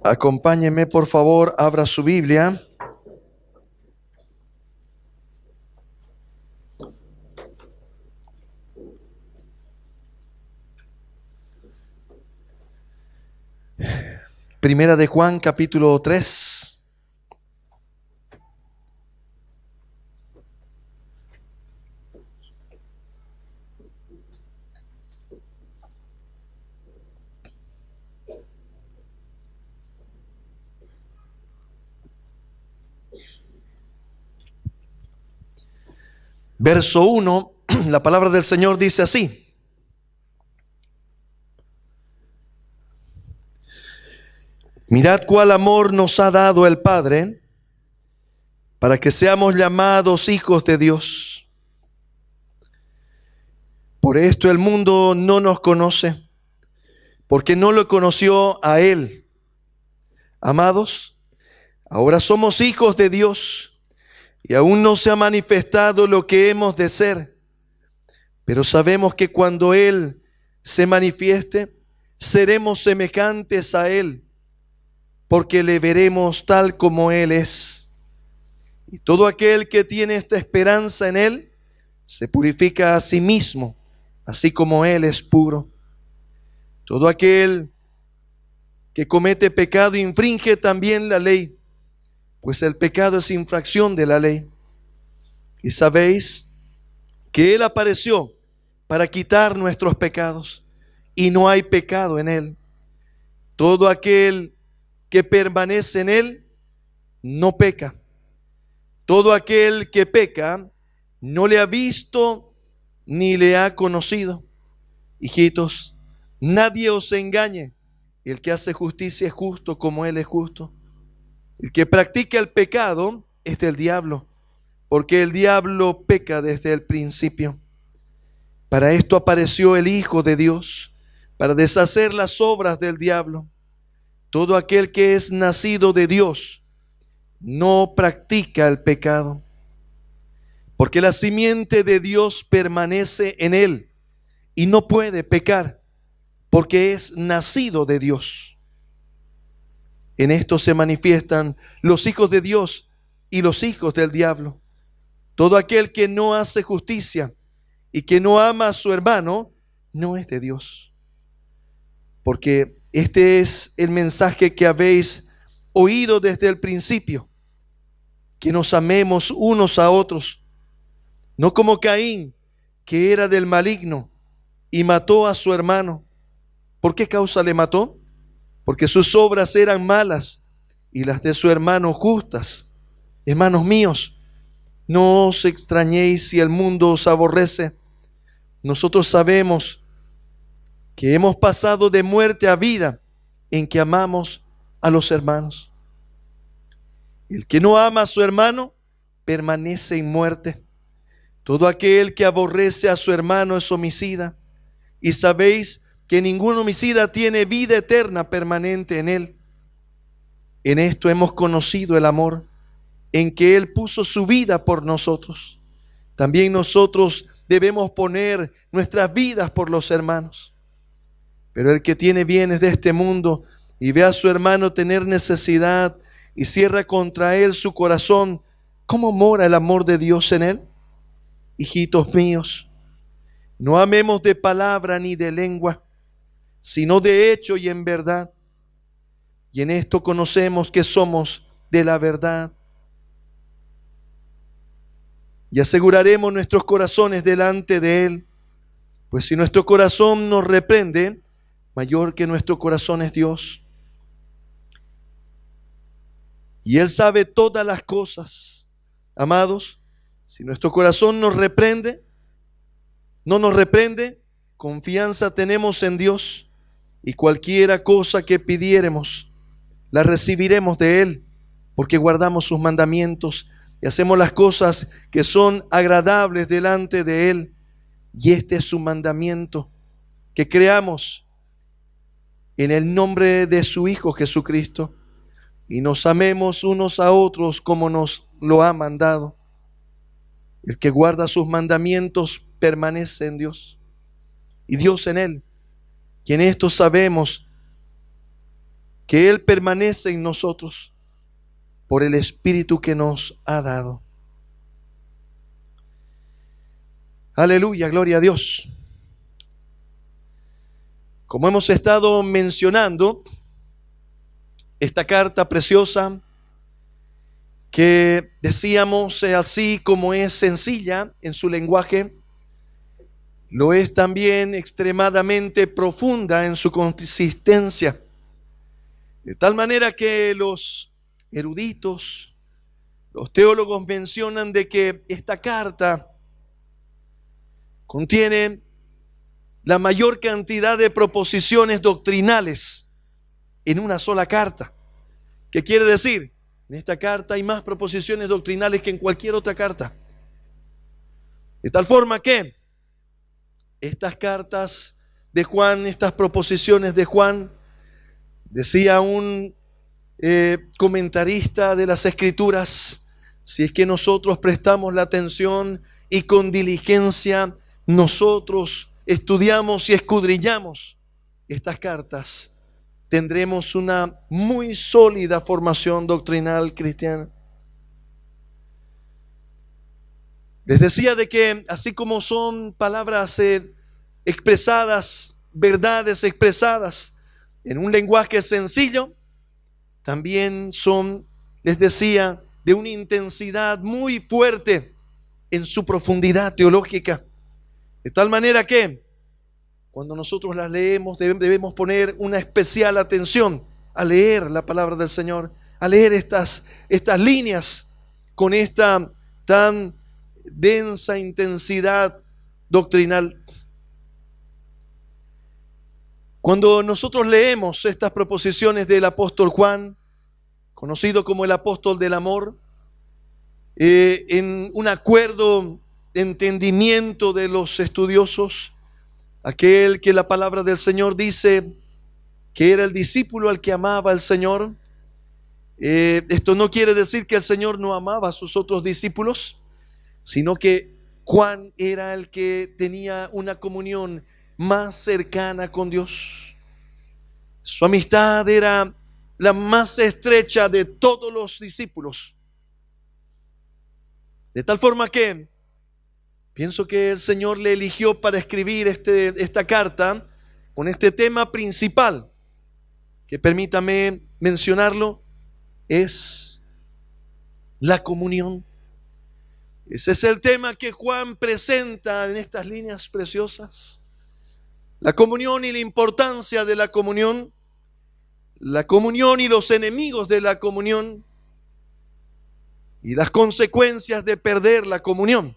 Acompáñeme, por favor, abra su Biblia. Primera de Juan, capítulo 3. Verso 1, la palabra del Señor dice así: mirad cuál amor nos ha dado el Padre, para que seamos llamados hijos de Dios. Por esto el mundo no nos conoce, porque no lo conoció a Él. Amados, ahora somos hijos de Dios, y aún no se ha manifestado lo que hemos de ser. Pero sabemos que cuando Él se manifieste, seremos semejantes a Él, porque le veremos tal como Él es. Y todo aquel que tiene esta esperanza en Él, se purifica a sí mismo, así como Él es puro. Todo aquel que comete pecado infringe también la ley, pues el pecado es infracción de la ley. Y sabéis que Él apareció para quitar nuestros pecados, y no hay pecado en Él. Todo aquel que permanece en Él no peca. Todo aquel que peca no le ha visto ni le ha conocido. Hijitos, nadie os engañe. El que hace justicia es justo como Él es justo. El que practica el pecado es del diablo, porque el diablo peca desde el principio. Para esto apareció el Hijo de Dios, para deshacer las obras del diablo. Todo aquel que es nacido de Dios no practica el pecado, porque la simiente de Dios permanece en él y no puede pecar, porque es nacido de Dios. En esto se manifiestan los hijos de Dios y los hijos del diablo. Todo aquel que no hace justicia y que no ama a su hermano no es de Dios. Porque este es el mensaje que habéis oído desde el principio, que nos amemos unos a otros, no como Caín, que era del maligno y mató a su hermano. ¿Por qué causa le mató? Porque sus obras eran malas y las de su hermano justas. Hermanos míos, no os extrañéis si el mundo os aborrece. Nosotros sabemos que hemos pasado de muerte a vida en que amamos a los hermanos. El que no ama a su hermano permanece en muerte. Todo aquel que aborrece a su hermano es homicida. Y sabéis que ningún homicida tiene vida eterna permanente en él. En esto hemos conocido el amor, en que Él puso su vida por nosotros. También nosotros debemos poner nuestras vidas por los hermanos. Pero el que tiene bienes de este mundo y ve a su hermano tener necesidad y cierra contra él su corazón, ¿cómo mora el amor de Dios en él? Hijitos míos, no amemos de palabra ni de lengua, sino de hecho y en verdad. Y en esto conocemos que somos de la verdad. Y aseguraremos nuestros corazones delante de Él, pues si nuestro corazón nos reprende, mayor que nuestro corazón es Dios. Y Él sabe todas las cosas. Amados, si nuestro corazón nos reprende, no nos reprende, confianza tenemos en Dios, y cualquiera cosa que pidiéremos, la recibiremos de Él, porque guardamos sus mandamientos y hacemos las cosas que son agradables delante de Él. Y este es su mandamiento, que creamos en el nombre de su Hijo Jesucristo y nos amemos unos a otros como nos lo ha mandado. El que guarda sus mandamientos permanece en Dios y Dios en él. Y en esto sabemos que Él permanece en nosotros por el Espíritu que nos ha dado. Aleluya, gloria a Dios. Como hemos estado mencionando, esta carta preciosa que decíamos así como es sencilla en su lenguaje, lo es también extremadamente profunda en su consistencia. De tal manera que los eruditos, los teólogos mencionan de que esta carta contiene la mayor cantidad de proposiciones doctrinales en una sola carta. ¿Qué quiere decir? En esta carta hay más proposiciones doctrinales que en cualquier otra carta. De tal forma que estas cartas de Juan, estas proposiciones de Juan, decía un comentarista de las Escrituras, si es que nosotros prestamos la atención y con diligencia nosotros estudiamos y escudriñamos estas cartas, tendremos una muy sólida formación doctrinal cristiana. Les decía de que así como son palabras expresadas, verdades expresadas en un lenguaje sencillo, también son, les decía, de una intensidad muy fuerte en su profundidad teológica. De tal manera que cuando nosotros las leemos debemos poner una especial atención a leer la palabra del Señor, a leer estas líneas con esta tan densa intensidad doctrinal. Cuando nosotros leemos estas proposiciones del apóstol Juan, conocido como el apóstol del amor, en un acuerdo de entendimiento de los estudiosos, aquel que la palabra del Señor dice que era el discípulo al que amaba el Señor, esto no quiere decir que el Señor no amaba a sus otros discípulos, sino que Juan era el que tenía una comunión más cercana con Dios. Su amistad era la más estrecha de todos los discípulos. De tal forma que pienso que el Señor le eligió para escribir esta carta con este tema principal, que permítame mencionarlo, es la comunión. Ese es el tema que Juan presenta en estas líneas preciosas. La comunión y la importancia de la comunión y los enemigos de la comunión, y las consecuencias de perder la comunión.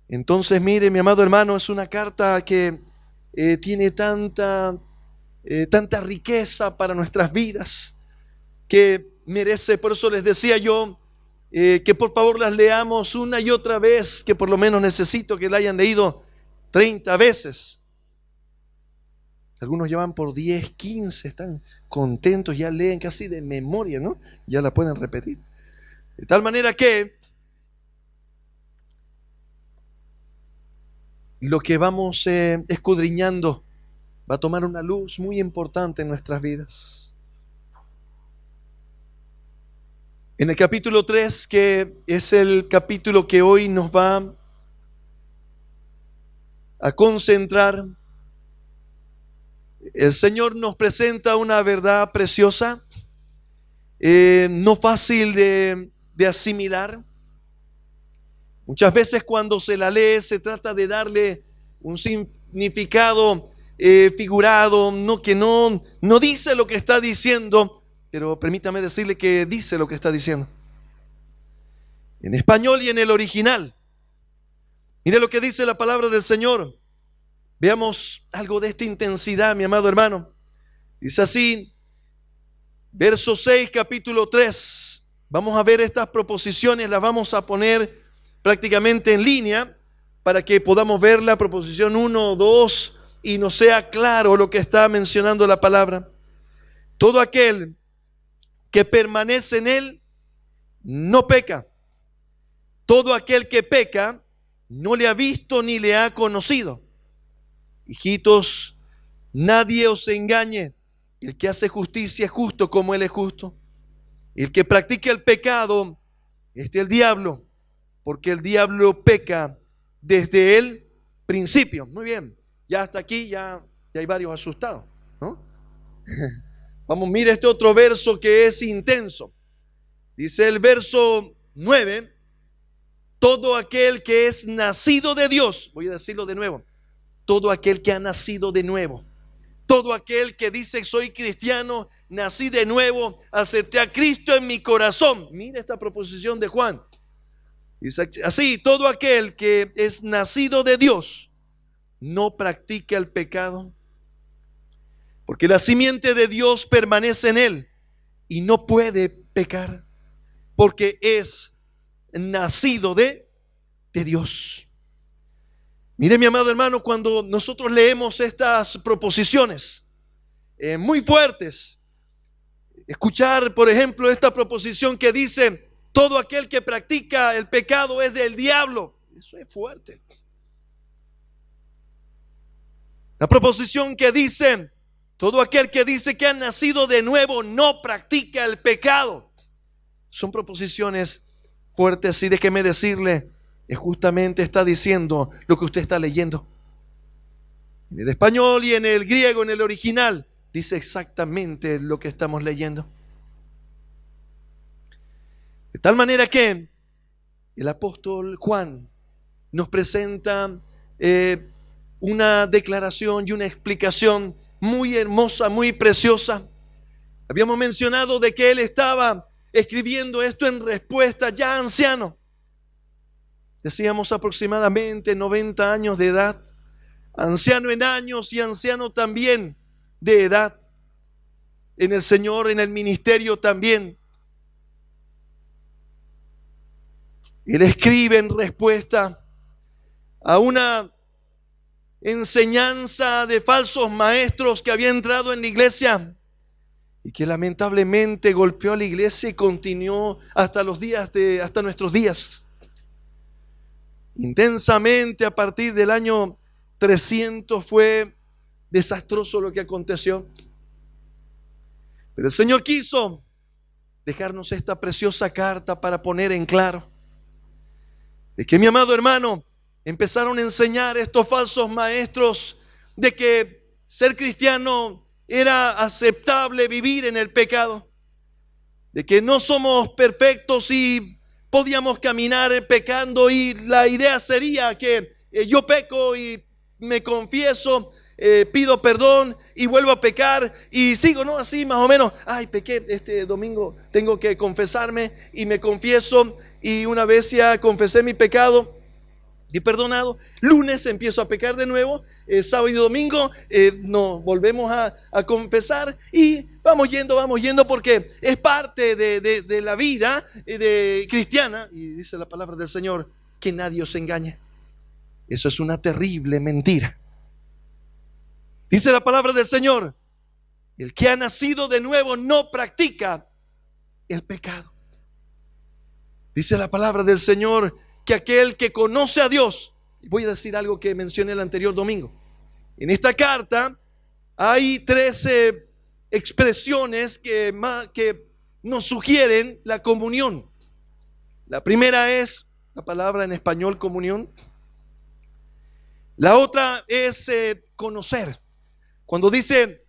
Entonces, mire, mi amado hermano, es una carta que tiene tanta riqueza para nuestras vidas, que merece, por eso les decía yo, que por favor las leamos una y otra vez, que por lo menos necesito que la hayan leído 30 veces. Algunos llevan por 10, 15, están contentos, ya leen casi de memoria, ¿no? Ya la pueden repetir. De tal manera que lo que vamos escudriñando va a tomar una luz muy importante en nuestras vidas. En el capítulo 3, que es el capítulo que hoy nos va a concentrar, el Señor nos presenta una verdad preciosa, no fácil de asimilar. Muchas veces cuando se la lee se trata de darle un significado figurado, que no dice lo que está diciendo, pero permítame decirle que dice lo que está diciendo. En español y en el original. Mire lo que dice la palabra del Señor. Veamos algo de esta intensidad, mi amado hermano. Dice así, verso 6, capítulo 3. Vamos a ver estas proposiciones, las vamos a poner prácticamente en línea para que podamos ver la proposición 1 o 2 y nos sea claro lo que está mencionando la palabra. Todo aquel que permanece en él no peca. Todo aquel que peca no le ha visto ni le ha conocido. Hijitos, nadie os engañe. El que hace justicia es justo como Él es justo. El que practica el pecado, este es el diablo, porque el diablo peca desde el principio. Muy bien, ya hasta aquí ya hay varios asustados, ¿no? Vamos, mire este otro verso que es intenso. Dice el verso 9, todo aquel que es nacido de Dios, voy a decirlo de nuevo, todo aquel que ha nacido de nuevo, todo aquel que dice soy cristiano, nací de nuevo, acepté a Cristo en mi corazón. Mira esta proposición de Juan. Dice así, todo aquel que es nacido de Dios no practica el pecado, porque la simiente de Dios permanece en él y no puede pecar, porque es nacido de Dios. Mire, mi amado hermano, cuando nosotros leemos estas proposiciones muy fuertes, escuchar, por ejemplo, esta proposición que dice, todo aquel que practica el pecado es del diablo. Eso es fuerte. La proposición que dice, todo aquel que dice que ha nacido de nuevo no practica el pecado. Son proposiciones fuertes y déjeme decirle, justamente está diciendo lo que usted está leyendo. En el español y en el griego, en el original, dice exactamente lo que estamos leyendo. De tal manera que el apóstol Juan nos presenta una declaración y una explicación muy hermosa, muy preciosa. Habíamos mencionado de que él estaba escribiendo esto en respuesta ya anciano. Decíamos aproximadamente 90 años de edad, anciano en años y anciano también de edad, en el Señor, en el ministerio también. Él escribe en respuesta a una enseñanza de falsos maestros que había entrado en la iglesia y que lamentablemente golpeó a la iglesia y continuó hasta nuestros días. Intensamente a partir del año 300 fue desastroso lo que aconteció. Pero el Señor quiso dejarnos esta preciosa carta para poner en claro de que, mi amado hermano, empezaron a enseñar estos falsos maestros de que ser cristiano era aceptable vivir en el pecado, de que no somos perfectos y podíamos caminar pecando, y la idea sería que yo peco y me confieso, pido perdón y vuelvo a pecar y sigo, ¿no? Así más o menos, pequé este domingo, tengo que confesarme y me confieso, y una vez ya confesé mi pecado y perdonado, lunes empiezo a pecar de nuevo, sábado y domingo nos volvemos a confesar y vamos yendo porque es parte de la vida cristiana. Y dice la palabra del Señor que nadie os engañe. Eso es una terrible mentira. Dice la palabra del Señor, el que ha nacido de nuevo no practica el pecado. Dice la palabra del Señor que aquel que conoce a Dios, y voy a decir algo que mencioné el anterior domingo. En esta carta hay 13 expresiones que nos sugieren la comunión. La primera es la palabra en español comunión. La otra es conocer. Cuando dice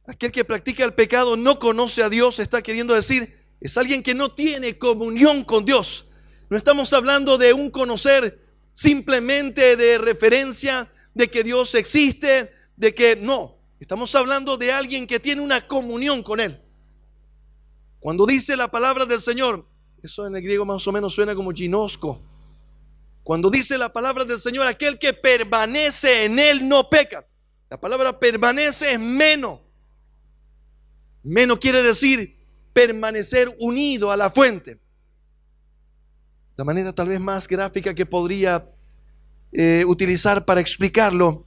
aquel que practica el pecado no conoce a Dios, está queriendo decir es alguien que no tiene comunión con Dios. No estamos hablando de un conocer simplemente de referencia, de que Dios existe, de que no. Estamos hablando de alguien que tiene una comunión con Él. Cuando dice la palabra del Señor, eso en el griego más o menos suena como ginosco. Cuando dice la palabra del Señor, aquel que permanece en Él no peca. La palabra permanece es meno. Meno quiere decir permanecer unido a la fuente. La manera tal vez más gráfica que podría utilizar para explicarlo.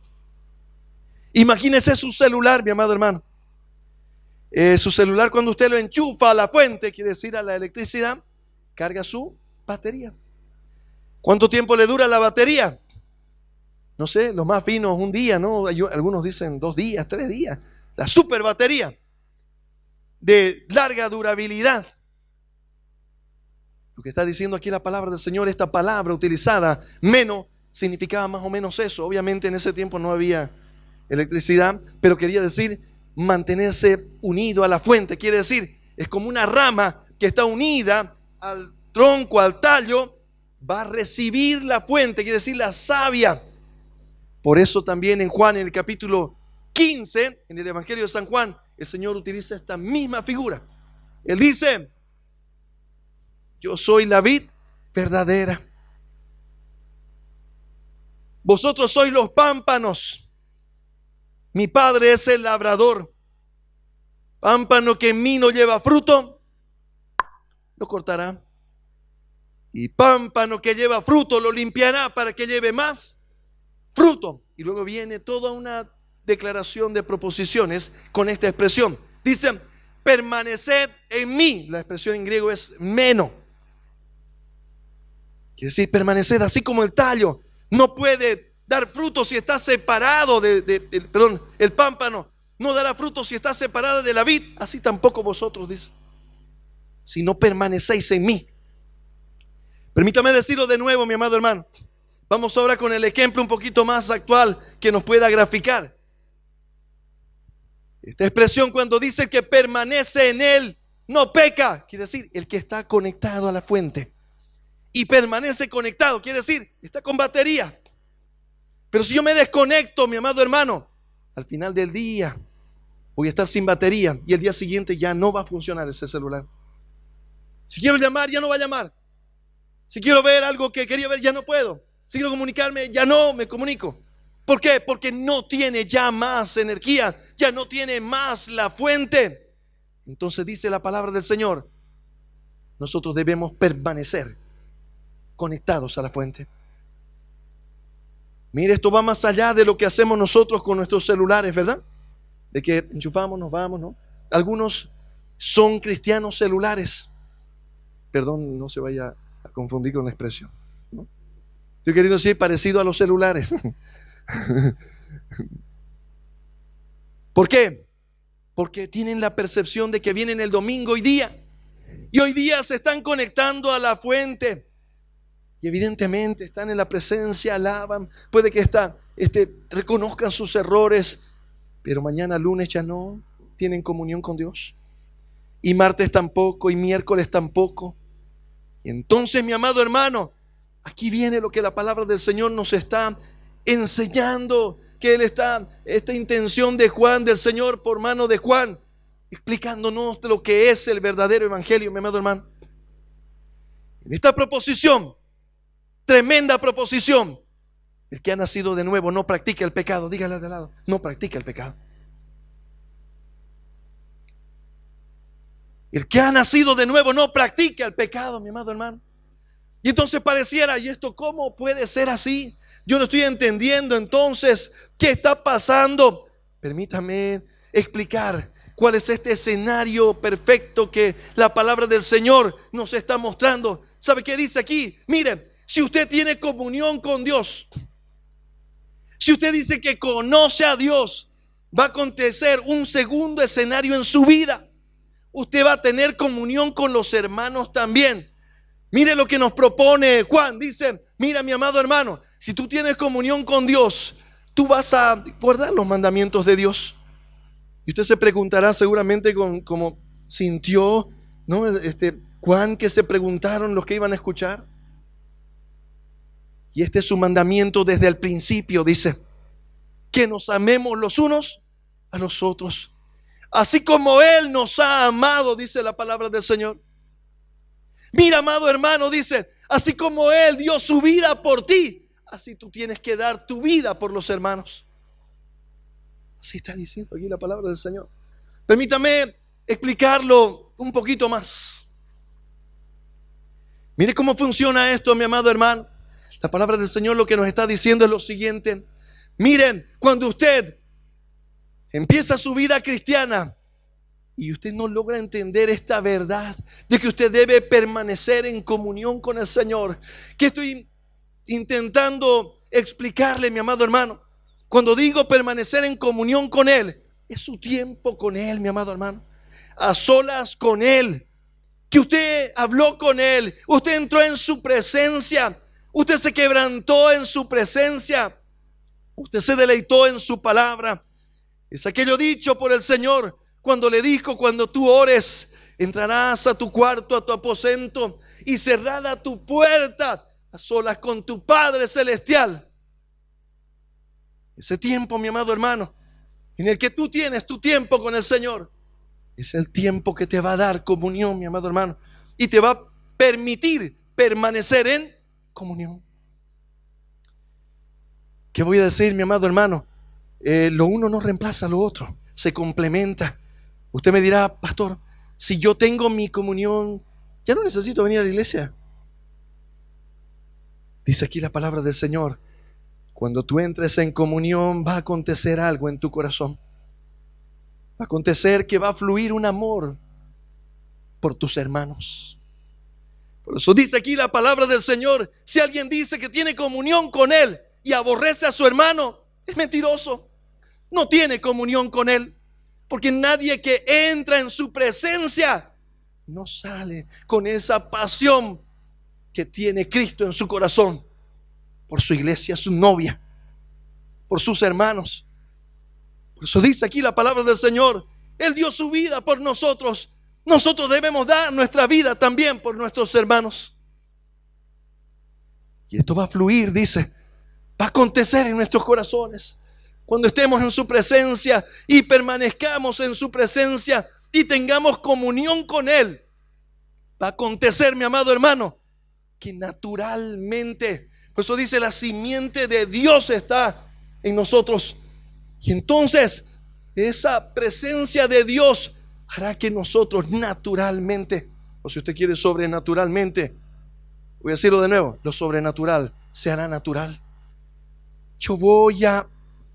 Imagínese su celular, mi amado hermano. Su celular, cuando usted lo enchufa a la fuente, quiere decir a la electricidad, carga su batería. ¿Cuánto tiempo le dura la batería? No sé, los más finos un día, ¿no? Algunos dicen 2 días, 3 días. La super batería. de larga durabilidad. Lo que está diciendo aquí la palabra del Señor, esta palabra utilizada, menos, significaba más o menos eso. Obviamente en ese tiempo no había electricidad, pero quería decir mantenerse unido a la fuente. Quiere decir, es como una rama que está unida al tronco, al tallo, va a recibir la fuente, quiere decir la savia. Por eso también en Juan, en el capítulo 15, en el Evangelio de San Juan, el Señor utiliza esta misma figura. Él dice: yo soy la vid verdadera, vosotros sois los pámpanos, mi Padre es el labrador. Pámpano que en mí no lleva fruto, lo cortará, y pámpano que lleva fruto lo limpiará para que lleve más fruto. Y luego viene toda una declaración de proposiciones con esta expresión. Dice: permaneced en mí. La expresión en griego es meno. Quiere decir permaneced, así como el tallo no puede dar fruto si está separado el pámpano no dará fruto si está separado de la vid, así tampoco vosotros, dice, si no permanecéis en mí. Permítame decirlo de nuevo, mi amado hermano. Vamos ahora con el ejemplo un poquito más actual que nos pueda graficar. Esta expresión, cuando dice que permanece en él, no peca, quiere decir el que está conectado a la fuente. Y permanece conectado, quiere decir está con batería. Pero si yo me desconecto, mi amado hermano, al final del día voy a estar sin batería y el día siguiente ya no va a funcionar ese celular. Si quiero llamar, ya no va a llamar. Si quiero ver algo que quería ver, ya no puedo. Si quiero comunicarme, ya no me comunico. ¿Por qué? Porque no tiene ya más energía, ya no tiene más la fuente. Entonces dice la palabra del Señor, nosotros debemos permanecer conectados a la fuente. Mire, esto va más allá de lo que hacemos nosotros con nuestros celulares, ¿verdad? De que enchufamos, nos vamos, ¿no? Algunos son cristianos celulares. Perdón, no se vaya a confundir con la expresión, ¿no? Estoy queriendo decir parecido a los celulares. ¿Por qué? Porque tienen la percepción de que vienen el domingo y día. Y hoy día se están conectando a la fuente. Y evidentemente están en la presencia, alaban. Puede que reconozcan sus errores, pero mañana lunes ya no tienen comunión con Dios. Y martes tampoco, y miércoles tampoco. Y entonces, mi amado hermano, aquí viene lo que la palabra del Señor nos está enseñando, que esta intención de Juan, del Señor por mano de Juan, explicándonos lo que es el verdadero evangelio, mi amado hermano. En esta proposición, tremenda proposición, el que ha nacido de nuevo no practica el pecado. Dígale de lado, no practica el pecado. El que ha nacido de nuevo no practica el pecado, mi amado hermano. Y entonces pareciera, ¿y esto cómo puede ser así? Yo no estoy entendiendo entonces qué está pasando. Permítame explicar cuál es este escenario perfecto que la palabra del Señor nos está mostrando. ¿Sabe qué dice aquí? Miren, si usted tiene comunión con Dios, si usted dice que conoce a Dios, va a acontecer un segundo escenario en su vida. Usted va a tener comunión con los hermanos también. Mire lo que nos propone Juan. Dice, mira, mi amado hermano, si tú tienes comunión con Dios, tú vas a guardar los mandamientos de Dios. Y usted se preguntará seguramente como sintió, ¿no? Juan, que se preguntaron los que iban a escuchar. Y este es su mandamiento desde el principio, dice, que nos amemos los unos a los otros, así como Él nos ha amado, dice la palabra del Señor. Mira, amado hermano, dice, así como Él dio su vida por ti, así tú tienes que dar tu vida por los hermanos. Así está diciendo aquí la palabra del Señor. Permítame explicarlo un poquito más. Mire cómo funciona esto, mi amado hermano. La palabra del Señor lo que nos está diciendo es lo siguiente. Miren, cuando usted empieza su vida cristiana y usted no logra entender esta verdad de que usted debe permanecer en comunión con el Señor, que estoy intentando explicarle, mi amado hermano. Cuando digo permanecer en comunión con Él, es su tiempo con Él, mi amado hermano. a solas con Él, que usted habló con Él, usted entró en su presencia, usted se quebrantó en su presencia, usted se deleitó en su palabra. Es aquello dicho por el Señor cuando le dijo: cuando tú ores, entrarás a tu cuarto, a tu aposento, y cerrada tu puerta, a solas con tu Padre celestial. Ese tiempo, mi amado hermano, en el que tú tienes tu tiempo con el Señor, es el tiempo que te va a dar comunión, mi amado hermano, y te va a permitir permanecer en comunión. ¿Qué voy a decir, mi amado hermano? Lo uno no reemplaza a lo otro, se complementa. Usted me dirá: pastor, si yo tengo mi comunión, ya no necesito venir a la iglesia. Dice aquí la palabra del Señor: cuando tú entres en comunión, va a acontecer algo en tu corazón. Va a acontecer que va a fluir un amor por tus hermanos. Por eso dice aquí la palabra del Señor: si alguien dice que tiene comunión con Él y aborrece a su hermano, es mentiroso. No tiene comunión con Él, porque nadie que entra en su presencia no sale con esa pasión que tiene Cristo en su corazón por su iglesia, su novia, por sus hermanos. Por eso dice aquí la palabra del Señor: Él dio su vida por nosotros. Nosotros debemos dar nuestra vida también por nuestros hermanos. Y esto va a fluir, dice, va a acontecer en nuestros corazones cuando estemos en su presencia y permanezcamos en su presencia y tengamos comunión con Él. Va a acontecer, mi amado hermano, que naturalmente, por eso dice, la simiente de Dios está en nosotros. Y entonces esa presencia de Dios hará que nosotros naturalmente, o si usted quiere sobrenaturalmente, voy a decirlo de nuevo, lo sobrenatural se hará natural. Yo voy a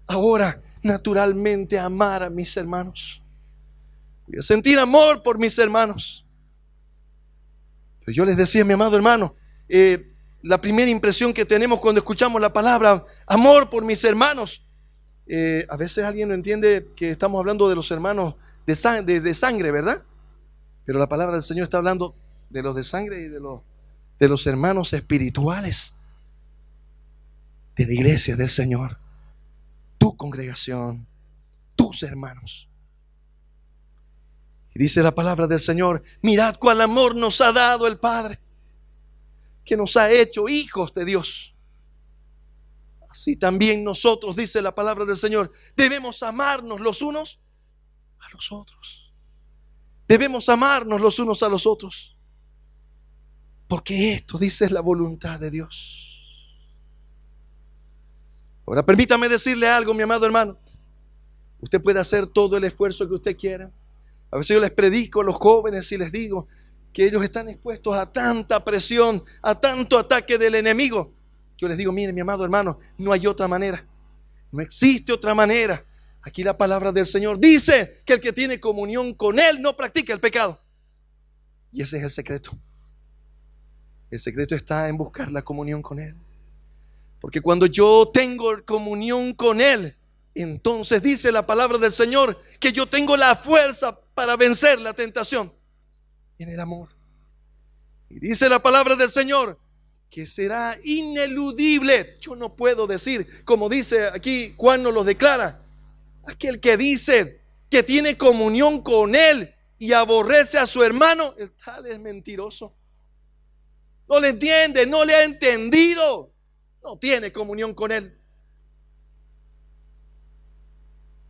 ahora naturalmente amar a mis hermanos. Voy a sentir amor por mis hermanos. Pero yo les decía, mi amado hermano, la primera impresión que tenemos cuando escuchamos la palabra amor por mis hermanos, a veces alguien no entiende que estamos hablando de los hermanos de sangre, ¿verdad? Pero la palabra del Señor está hablando de los de sangre y de los hermanos espirituales de la iglesia del Señor, tu congregación, tus hermanos. Y dice la palabra del Señor: mirad cuál amor nos ha dado el Padre, que nos ha hecho hijos de Dios. Así también nosotros, dice la palabra del Señor, debemos amarnos los unos a los otros. Debemos amarnos los unos a los otros, porque esto, dice, es la voluntad de Dios. Ahora permítame decirle algo, mi amado hermano. Usted puede hacer todo el esfuerzo que usted quiera. A veces yo les predico a los jóvenes y les digo que ellos están expuestos a tanta presión, a tanto ataque del enemigo. Yo les digo: mire, mi amado hermano, no hay otra manera. No existe otra manera. Aquí la palabra del Señor dice que el que tiene comunión con Él no practica el pecado. Y ese es el secreto. El secreto está en buscar la comunión con Él. Porque cuando yo tengo comunión con Él, entonces dice la palabra del Señor que yo tengo la fuerza para vencer la tentación en el amor. Y dice la palabra del Señor que será ineludible. Yo no puedo decir, como dice aquí Juan nos lo declara, aquel que dice que tiene comunión con Él y aborrece a su hermano, el tal es mentiroso. No le entiende, no le ha entendido. No tiene comunión con Él.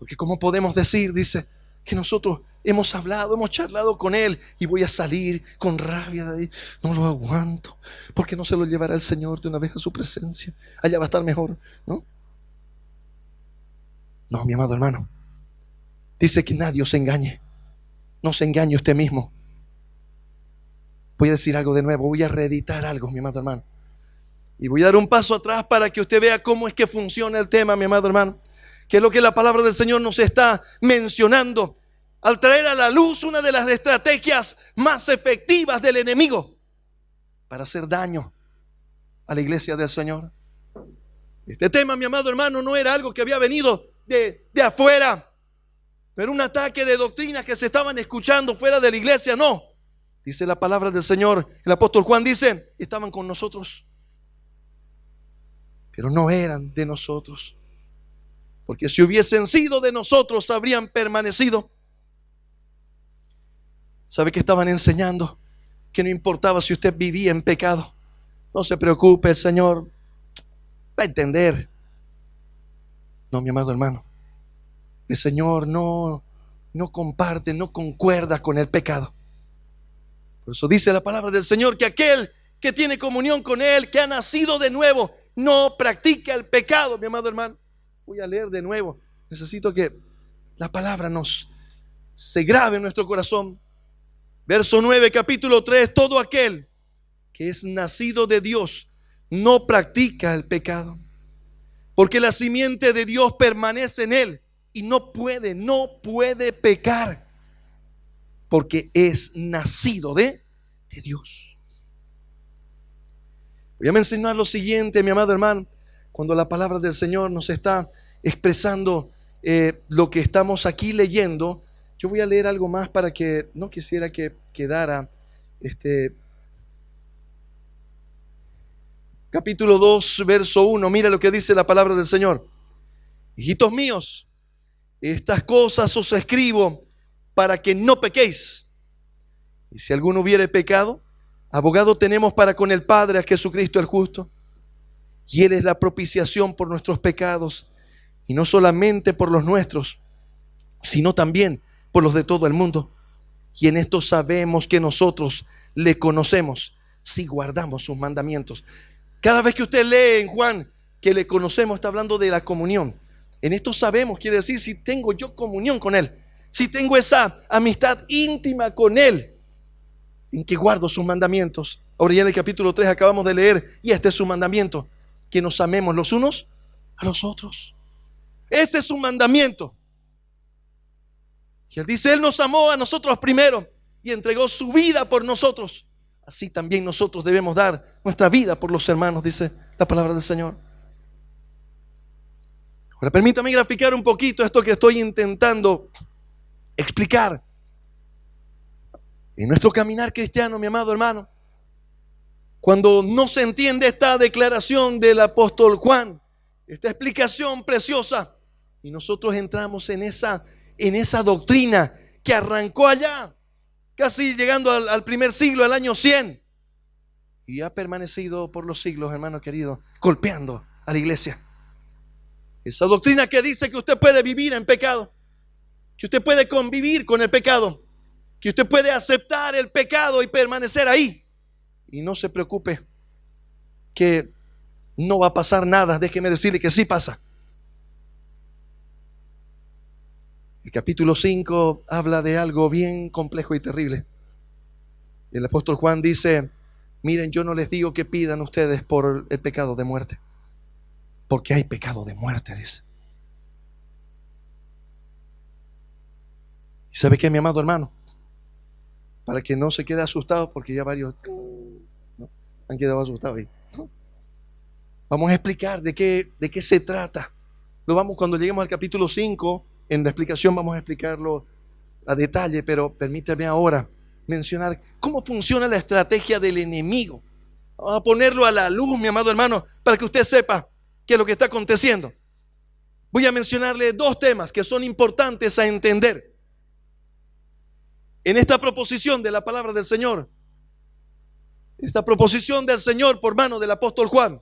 Porque ¿cómo podemos decir, dice, que nosotros hemos hablado, hemos charlado con Él y voy a salir con rabia de ahí? No lo aguanto. ¿Por qué no se lo llevará el Señor de una vez a su presencia? Allá va a estar mejor, ¿no? No, mi amado hermano. Dice que nadie os engañe. No se engañe usted mismo. Voy a decir algo de nuevo. Voy a reeditar algo, mi amado hermano. Y voy a dar un paso atrás para que usted vea cómo es que funciona el tema, mi amado hermano. Que es lo que la palabra del Señor nos está mencionando al traer a la luz una de las estrategias más efectivas del enemigo para hacer daño a la iglesia del Señor. Este tema, mi amado hermano, no era algo que había venido de afuera. No era un ataque de doctrinas que se estaban escuchando fuera de la iglesia, no. Dice la palabra del Señor, el apóstol Juan dice, estaban con nosotros, pero no eran de nosotros. Porque si hubiesen sido de nosotros, habrían permanecido. ¿Sabe qué estaban enseñando? Que no importaba si usted vivía en pecado. No se preocupe, el Señor va a entender. No, mi amado hermano. El Señor no comparte, no concuerda con el pecado. Por eso dice la palabra del Señor que aquel que tiene comunión con Él, que ha nacido de nuevo, no practica el pecado, mi amado hermano. Voy a leer de nuevo. Necesito que la palabra se grabe en nuestro corazón. Verso 9, capítulo 3. Todo aquel que es nacido de Dios no practica el pecado, porque la simiente de Dios permanece en él y no puede pecar, porque es nacido de Dios. Voy a mencionar lo siguiente, mi amado hermano, cuando la palabra del Señor nos está expresando lo que estamos aquí leyendo. Yo voy a leer algo más para que no quisiera que quedara capítulo 2, verso 1. Mira lo que dice la palabra del Señor. Hijitos míos, estas cosas os escribo para que no pequéis. Y si alguno hubiere pecado, abogado tenemos para con el Padre, a Jesucristo el justo. Y Él es la propiciación por nuestros pecados, y no solamente por los nuestros, sino también por los de todo el mundo. Y en esto sabemos que nosotros le conocemos, si guardamos sus mandamientos. Cada vez que usted lee en Juan que le conocemos, está hablando de la comunión. En esto sabemos, quiere decir, si tengo yo comunión con Él, si tengo esa amistad íntima con Él, en que guardo sus mandamientos. Ahora ya en el capítulo 3 acabamos de leer, y este es su mandamiento, que nos amemos los unos a los otros. Ese es su mandamiento. Y Él dice, Él nos amó a nosotros primero y entregó su vida por nosotros. Así también nosotros debemos dar nuestra vida por los hermanos, dice la palabra del Señor. Ahora permítame graficar un poquito esto que estoy intentando explicar. En nuestro caminar cristiano, mi amado hermano, cuando no se entiende esta declaración del apóstol Juan, esta explicación preciosa, y nosotros entramos en esa doctrina que arrancó allá, casi llegando al primer siglo, al año 100, y ha permanecido por los siglos, hermano querido, golpeando a la iglesia. Esa doctrina que dice que usted puede vivir en pecado, que usted puede convivir con el pecado, que usted puede aceptar el pecado y permanecer ahí. Y no se preocupe que no va a pasar nada. Déjeme decirle que sí pasa. El capítulo 5 habla de algo bien complejo y terrible. El apóstol Juan dice, miren, yo no les digo que pidan ustedes por el pecado de muerte, porque hay pecado de muerte, dice. ¿Y sabe qué, mi amado hermano? Para que no se quede asustado, porque ya varios han quedado asustados ahí. Vamos a explicar de qué se trata. Cuando lleguemos al capítulo 5, en la explicación vamos a explicarlo a detalle, pero permítame ahora mencionar cómo funciona la estrategia del enemigo. Vamos a ponerlo a la luz, mi amado hermano, para que usted sepa qué es lo que está aconteciendo. Voy a mencionarle dos temas que son importantes a entender en esta proposición de la palabra del Señor. Esta proposición del Señor por mano del apóstol Juan.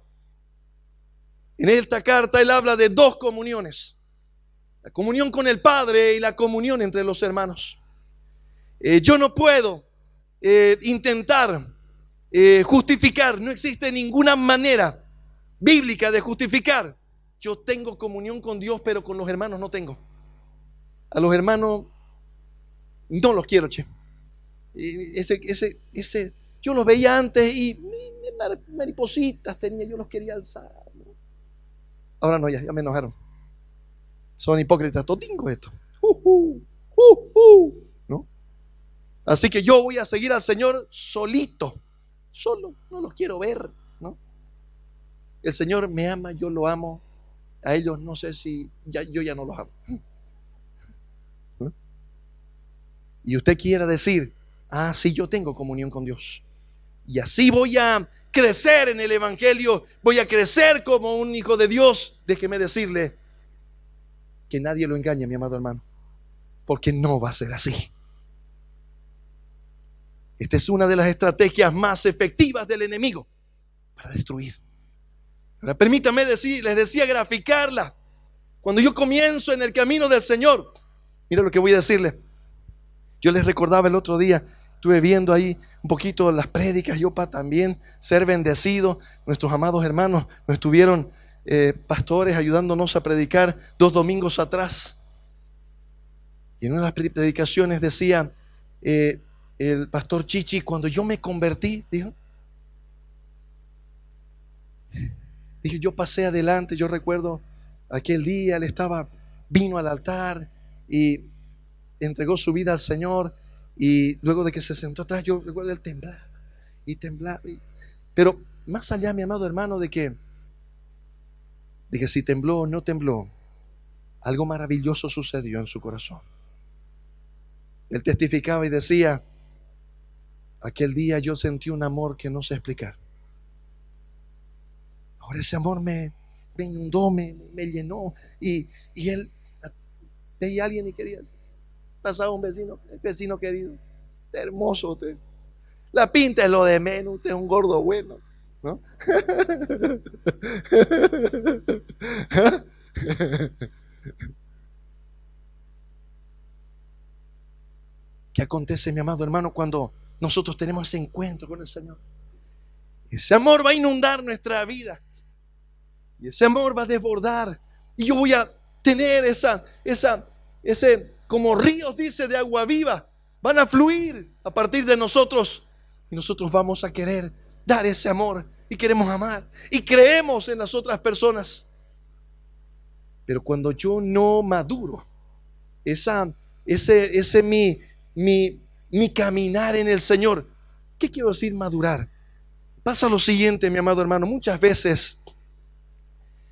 En esta carta él habla de dos comuniones: la comunión con el Padre y la comunión entre los hermanos. Yo no puedo intentar justificar, no existe ninguna manera bíblica de justificar. Yo tengo comunión con Dios, pero con los hermanos no tengo. A los hermanos no los quiero, che. Yo los veía antes y maripositas tenía, yo los quería alzar. Ahora no, ya me enojaron. Son hipócritas, todingo esto. ¿No? Así que yo voy a seguir al Señor solito, solo, no los quiero ver, ¿no? El Señor me ama, yo lo amo. A ellos no sé si yo ya no los amo. ¿No? y usted quiera decir, ah, sí, yo tengo comunión con Dios, y así voy a crecer en el evangelio, voy a crecer como un hijo de Dios, déjeme decirle que nadie lo engañe, mi amado hermano, porque no va a ser así. Esta es una de las estrategias más efectivas del enemigo para destruir. Ahora permítame decir, les decía, graficarla. Cuando yo comienzo en el camino del Señor, mira lo que voy a decirle. Yo les recordaba el otro día, estuve viendo ahí un poquito las prédicas, yo para también ser bendecido. Nuestros amados hermanos nos estuvieron pastores ayudándonos a predicar 2 domingos atrás. Y en una de las predicaciones decía el pastor Chichi, cuando yo me convertí, dijo, yo pasé adelante. Yo recuerdo aquel día, él vino al altar y entregó su vida al Señor, y luego de que se sentó atrás, yo recuerdo él temblaba y temblaba. Pero más allá, mi amado hermano, de que si tembló o no tembló, algo maravilloso sucedió en su corazón. Él testificaba y decía, aquel día yo sentí un amor que no sé explicar. Ahora ese amor me inundó, me llenó, y él veía a alguien y quería, pasaba un vecino, el vecino querido, hermoso usted, la pinta es lo de menos, usted es un gordo bueno, ¿no? ¿Qué acontece, mi amado hermano, cuando nosotros tenemos ese encuentro con el Señor? Ese amor va a inundar nuestra vida, y ese amor va a desbordar, y yo voy a tener ese, como ríos, dice, de agua viva, van a fluir a partir de nosotros, y nosotros vamos a querer dar ese amor, y queremos amar, y creemos en las otras personas. Pero cuando yo no maduro mi caminar en el Señor, ¿qué quiero decir madurar? Pasa lo siguiente, mi amado hermano, muchas veces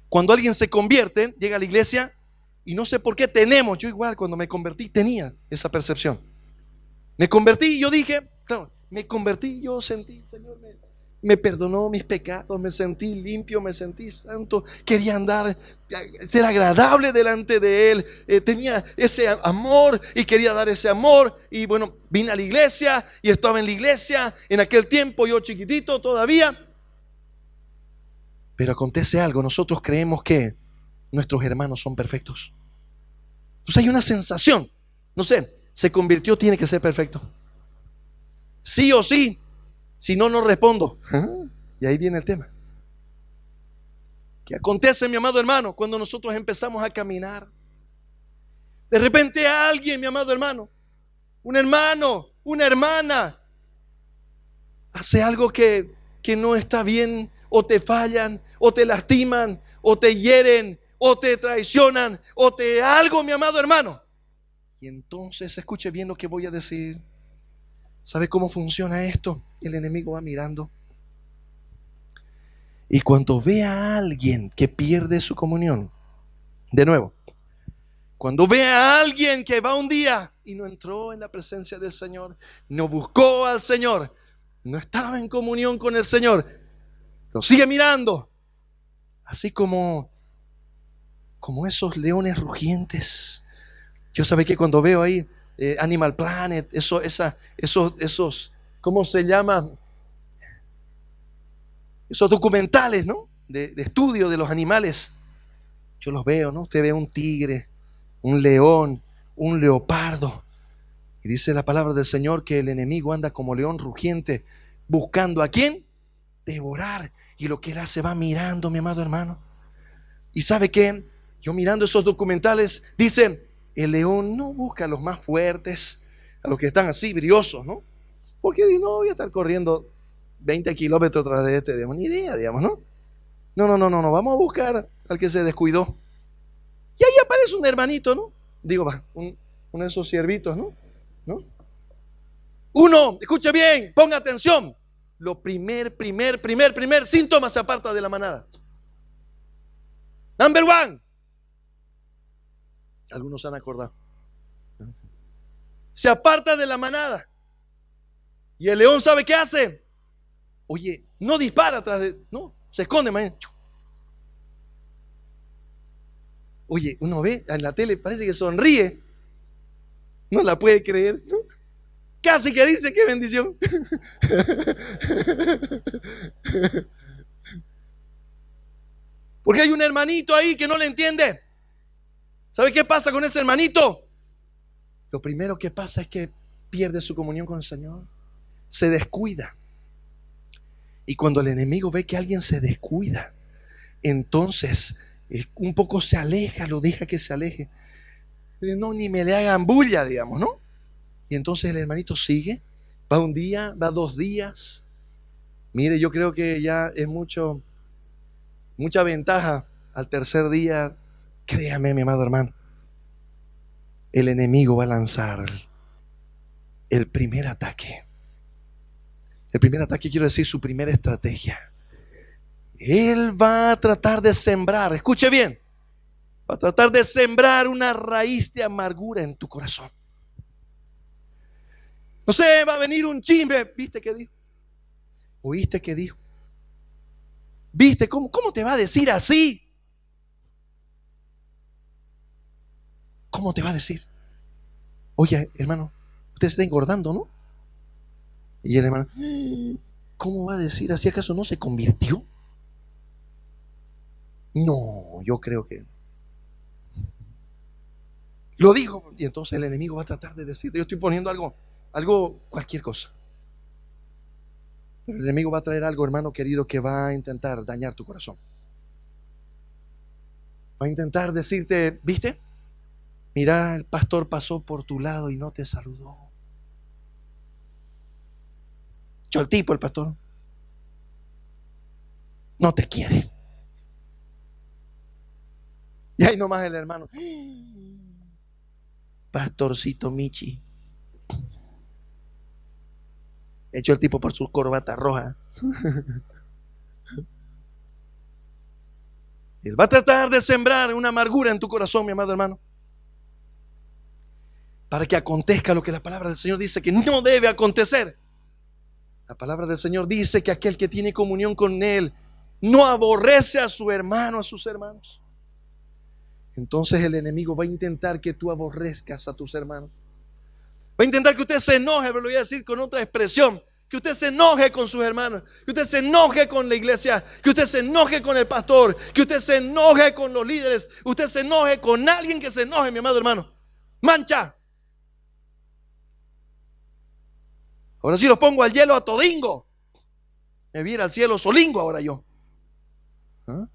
cuando alguien se convierte, llega a la iglesia, y no sé por qué yo igual cuando me convertí tenía esa percepción. Me convertí y yo dije, claro, me convertí, yo sentí, Señor me perdonó mis pecados, me sentí limpio, me sentí santo, quería ser agradable delante de Él, tenía ese amor y quería dar ese amor, y bueno, vine a la iglesia y estaba en la iglesia, en aquel tiempo yo chiquitito todavía. Pero acontece algo, nosotros creemos que nuestros hermanos son perfectos. Entonces hay una sensación, no sé, se convirtió, tiene que ser perfecto. Sí o sí, si no, no respondo. Y ahí viene el tema. ¿Qué acontece, mi amado hermano, cuando nosotros empezamos a caminar? De repente alguien, mi amado hermano, un hermano, una hermana, hace algo que no está bien, o te fallan, o te lastiman, o te hieren, o te traicionan, o algo, mi amado hermano. Y entonces, escuche bien lo que voy a decir. ¿Sabe cómo funciona esto? El enemigo va mirando, y cuando ve a alguien que pierde su comunión, de nuevo, cuando ve a alguien que va un día y no entró en la presencia del Señor, no buscó al Señor, no estaba en comunión con el Señor, lo sigue mirando, así como esos leones rugientes. Yo sabe que cuando veo ahí Animal Planet, esos, ¿cómo se llama? Esos documentales, ¿no? De estudio de los animales. Yo los veo, ¿no? Usted ve un tigre, un león, un leopardo. Y dice la palabra del Señor que el enemigo anda como león rugiente, buscando ¿a quién? Devorar. Y lo que él hace, va mirando, mi amado hermano. ¿Y sabe qué? Yo mirando esos documentales, dice, el león no busca a los más fuertes, a los que están así briosos, ¿no? Porque no voy a estar corriendo 20 kilómetros tras de digamos, ni idea, digamos, ¿no? No, vamos a buscar al que se descuidó. Y ahí aparece un hermanito, ¿no? Digo, uno de esos siervitos, ¿no? Uno, escuche bien, ponga atención. Lo primer síntoma, se aparta de la manada. Number one. Algunos se han acordado. Se aparta de la manada. Y el león, ¿sabe qué hace? Oye, no dispara atrás de... No, se esconde, man. Oye, uno ve en la tele, parece que sonríe. No la puede creer, ¿no? Casi que dice qué bendición. Porque hay un hermanito ahí que no le entiende. ¿Sabe qué pasa con ese hermanito? Lo primero que pasa es que pierde su comunión con el Señor. Se descuida. Y cuando el enemigo ve que alguien se descuida, entonces un poco se aleja, lo deja que se aleje. No, ni me le hagan bulla, digamos, ¿no? Y entonces el hermanito sigue. Va un día, va 2 días. Mire, yo creo que ya es mucha ventaja. Al tercer día, créame, mi amado hermano, el enemigo va a lanzar el primer ataque. El primer ataque, quiero decir, su primera estrategia. Él va a tratar de sembrar, escuche bien, va a tratar de sembrar una raíz de amargura en tu corazón. No sé, va a venir un chisme. ¿Viste qué dijo? ¿Oíste qué dijo? ¿Viste cómo te va a decir así? ¿Cómo te va a decir? Oye, hermano, usted se está engordando, ¿no? Y el hermano, ¿cómo va a decir así? ¿Acaso no se convirtió? No, yo creo que lo dijo. Y entonces el enemigo va a tratar de decirte, yo estoy poniendo algo, cualquier cosa. Pero el enemigo va a traer algo, hermano querido, que va a intentar dañar tu corazón. Va a intentar decirte, ¿viste? Mira, el pastor pasó por tu lado y no te saludó. Yo el tipo, el pastor, no te quiere. Y ahí nomás el hermano, pastorcito Michi, echó el tipo por su corbata roja. Él va a tratar de sembrar una amargura en tu corazón, mi amado hermano, para que acontezca lo que la palabra del Señor dice que no debe acontecer. La palabra del Señor dice que aquel que tiene comunión con Él no aborrece a su hermano, a sus hermanos. Entonces el enemigo va a intentar que tú aborrezcas a tus hermanos. Va a intentar que usted se enoje, pero lo voy a decir con otra expresión. Que usted se enoje con sus hermanos, que usted se enoje con la iglesia, que usted se enoje con el pastor, que usted se enoje con los líderes, usted se enoje con alguien que se enoje, mi amado hermano. Mancha. Ahora sí los pongo al hielo a todingo. Me viera al cielo solingo ahora yo. ¿Ah?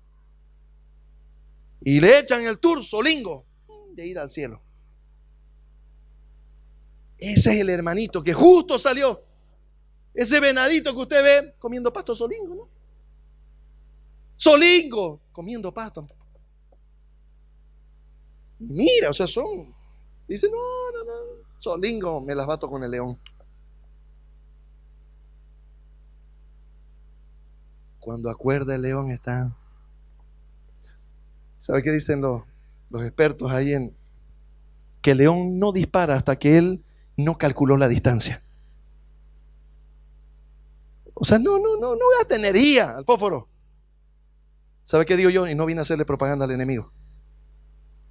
Y le echan el tour solingo de ir al cielo. Ese es el hermanito que justo salió. Ese venadito que usted ve comiendo pasto solingo, ¿no? Solingo comiendo pasto. Mira, o sea, dice, no, solingo me las bato con el león. Cuando acuerda el león está. ¿Sabe qué dicen los expertos ahí que el león no dispara hasta que él no calculó la distancia? O sea, no gasta energía al fósforo. ¿Sabe qué digo yo? Y no vine a hacerle propaganda al enemigo.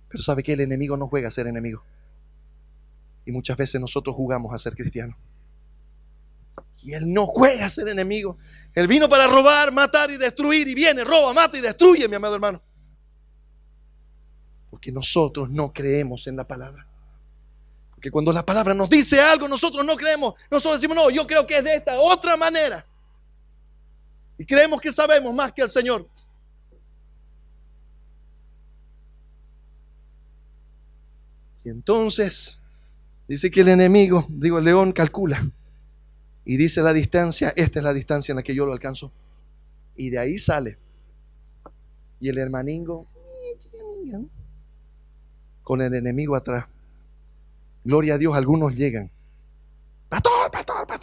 Pero ¿sabe qué? El enemigo no juega a ser enemigo. Y muchas veces nosotros jugamos a ser cristianos. Y él no juega a ser enemigo. Él vino para robar, matar y destruir. Y viene, roba, mata y destruye, mi amado hermano. Porque nosotros no creemos en la palabra. Porque cuando la palabra nos dice algo, nosotros no creemos. Nosotros decimos, no, yo creo que es de esta otra manera. Y creemos que sabemos más que el Señor. Y entonces dice que el enemigo, el león calcula. Y dice la distancia, esta es la distancia en la que yo lo alcanzo. Y de ahí sale. Y el hermaningo con el enemigo atrás. Gloria a Dios, algunos llegan. Pastor,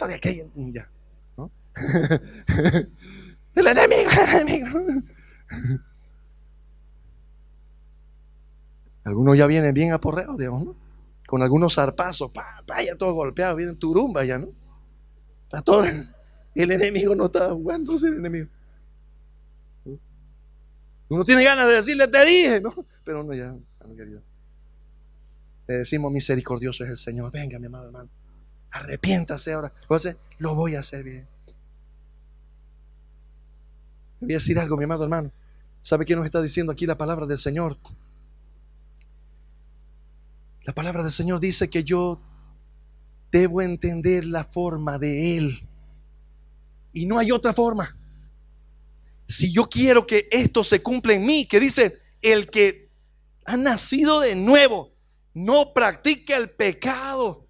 de aquello. Ya, ¿no? El enemigo. Algunos ya vienen bien aporreados, digamos, ¿no? con algunos zarpazos, ya todo golpeado, vienen turumba ya, ¿no? Está todo, el enemigo no está jugando, el enemigo. Uno tiene ganas de decirle, te dije, ¿no? Pero no, ya, querido. Le decimos, misericordioso es el Señor. Venga, mi amado hermano, arrepiéntase ahora. Lo voy a hacer bien. Le voy a decir algo, mi amado hermano. ¿Sabe qué nos está diciendo aquí la palabra del Señor? La palabra del Señor dice que yo debo entender la forma de Él. Y no hay otra forma. Si yo quiero que esto se cumpla en mí, que dice, el que ha nacido de nuevo no practica el pecado.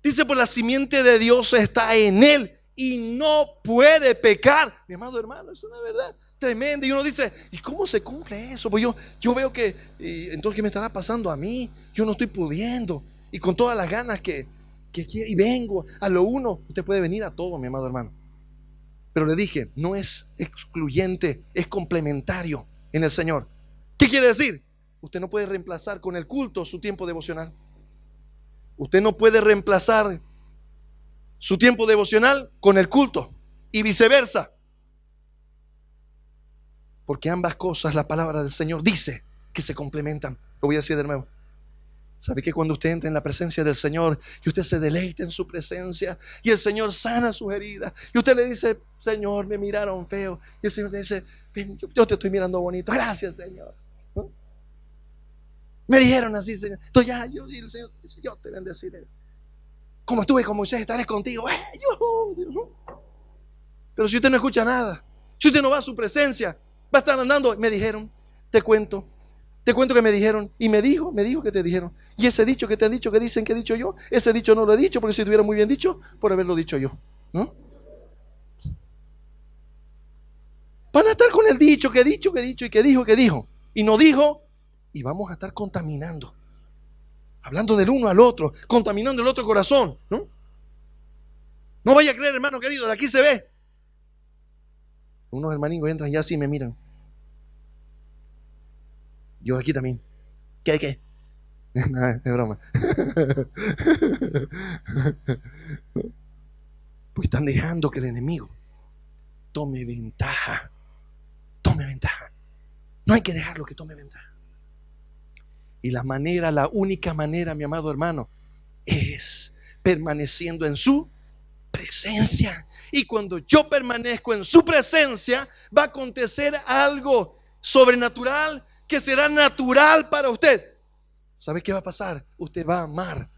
Dice, pues la simiente de Dios está en él y no puede pecar. Mi amado hermano, es una verdad tremenda. Y uno dice, ¿y cómo se cumple eso? Pues yo veo que, entonces, ¿qué me estará pasando a mí? Yo no estoy pudiendo. Y con todas las ganas que quiero, y vengo a lo uno. Usted puede venir a todo, mi amado hermano. Pero le dije, no es excluyente, es complementario en el Señor. ¿Qué quiere decir? Usted no puede reemplazar con el culto su tiempo devocional. Usted no puede reemplazar su tiempo devocional con el culto y viceversa. Porque ambas cosas, la palabra del Señor dice que se complementan. Lo voy a decir de nuevo. ¿Sabe que cuando usted entra en la presencia del Señor y usted se deleita en su presencia y el Señor sana sus heridas y usted le dice, Señor, me miraron feo, y el Señor le dice, ven, yo te estoy mirando bonito, gracias, Señor, ¿no? Me dijeron así, Señor. Entonces ya yo y el Señor dice, yo te bendeciré. Como estuve con Moisés, estaré contigo. Pero si usted no escucha nada, si usted no va a su presencia, va a estar andando. Me dijeron, te cuento que me dijeron. Y me dijo que te dijeron. Y ese dicho que te han dicho, que dicen que he dicho yo, ese dicho no lo he dicho, porque si estuviera muy bien dicho, por haberlo dicho yo, ¿no? Van a estar con el dicho, que he dicho, y que dijo. Y no dijo, y vamos a estar contaminando. Hablando del uno al otro, contaminando el otro corazón, ¿no? No vaya a creer, hermano querido, de aquí se ve. Unos hermaningos entran ya así y me miran. Yo de aquí también. ¿Qué? Nada, es broma. Porque están dejando que el enemigo tome ventaja. No hay que dejarlo que tome ventaja. Y la única manera, mi amado hermano, es permaneciendo en su presencia. Y cuando yo permanezco en su presencia, va a acontecer algo sobrenatural que será natural para usted. ¿Sabe qué va a pasar? Usted va a amar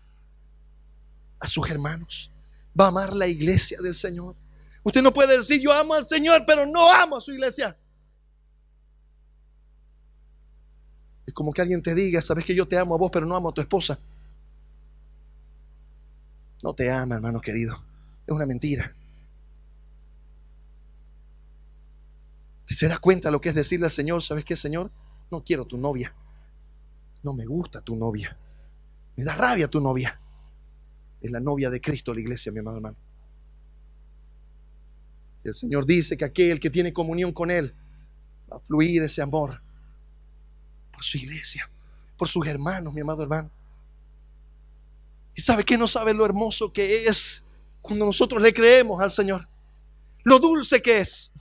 a sus hermanos, va a amar la iglesia del Señor. Usted no puede decir, yo amo al Señor, pero no amo a su iglesia. Es como que alguien te diga, sabes que yo te amo a vos, pero no amo a tu esposa. No te ama, hermano querido. Es una mentira. ¿Se da cuenta lo que es decirle al Señor? ¿Sabes qué, Señor? No quiero tu novia. No me gusta tu novia. Me da rabia tu novia. Es la novia de Cristo, la iglesia, mi amado hermano. Y el Señor dice que aquel que tiene comunión con Él va a fluir ese amor por su iglesia, por sus hermanos, mi amado hermano. ¿Y sabe qué? No sabe lo hermoso que es cuando nosotros le creemos al Señor. Lo dulce que es.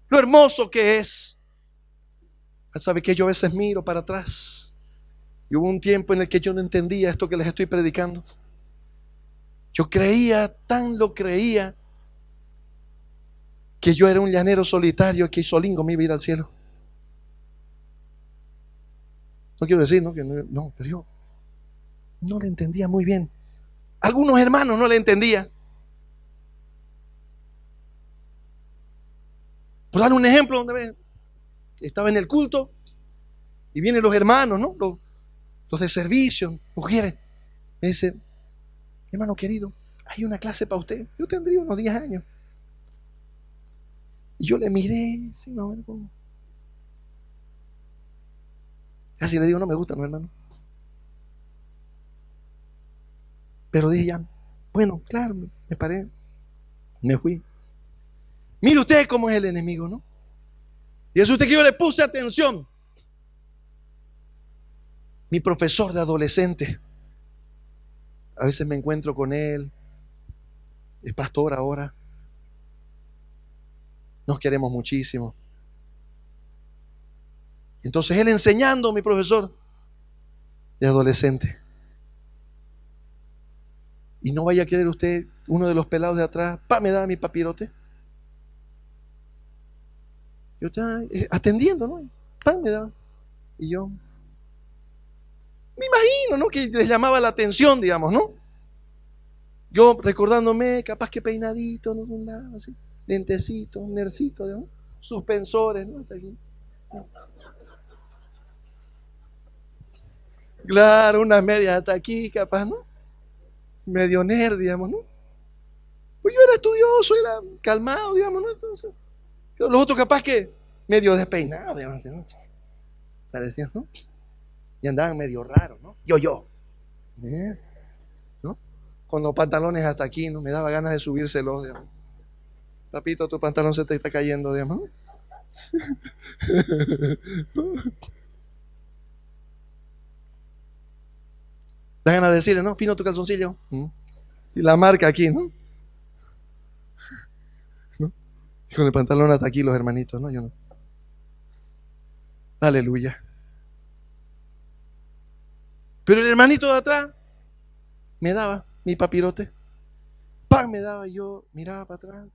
Lo hermoso que es. ¿Sabe qué? Yo a veces miro para atrás. Y hubo un tiempo en el que yo no entendía esto que les estoy predicando. Yo tan lo creía, que yo era un llanero solitario que solingo me iba a ir al cielo. No quiero decir, no, pero yo no le entendía muy bien. Algunos hermanos no le entendían. Por dar un ejemplo, donde estaba en el culto y vienen los hermanos, ¿no? Los de servicio, mujeres. Me dice, hermano querido, hay una clase para usted. Yo tendría unos 10 años. Y yo le miré, sí, más o menos como. Casi le digo, no me gusta, no, hermano. Pero dije ya, bueno, claro, me paré, me fui. Mire usted cómo es el enemigo, ¿no? Y es usted que yo le puse atención. Mi profesor de adolescente A veces me encuentro con él, es pastor ahora, nos queremos muchísimo. Entonces él enseñando, mi profesor de adolescente. Y no vaya a querer usted, uno de los pelados de atrás, me da mi papirote. Yo estaba atendiendo, ¿no? Me daba. Y yo me imagino, ¿no? Que les llamaba la atención, digamos, ¿no? Yo recordándome, capaz que peinadito, ¿no? Un lado, así, lentecito, un nercito, digamos, suspensores, ¿no? Hasta aquí. Claro, unas medias hasta aquí, capaz, ¿no? Medio nerd, digamos, ¿no? Pues yo era estudioso, era calmado, digamos, ¿no? Entonces, los otros capaz que medio despeinados, digamos, ¿no? Parecían, ¿no? Y andaban medio raros, ¿no? Yo. ¿No? Con los pantalones hasta aquí, ¿no? Me daba ganas de subírselos, digamos. Papito, tu pantalón se te está cayendo, digamos, ¿no? Da ganas de decirle, ¿no? Fino tu calzoncillo. Y la marca aquí, ¿no? Y con el pantalón hasta aquí los hermanitos, ¿no? Yo no. Aleluya. Pero el hermanito de atrás me daba mi papirote. Me daba y yo miraba para atrás.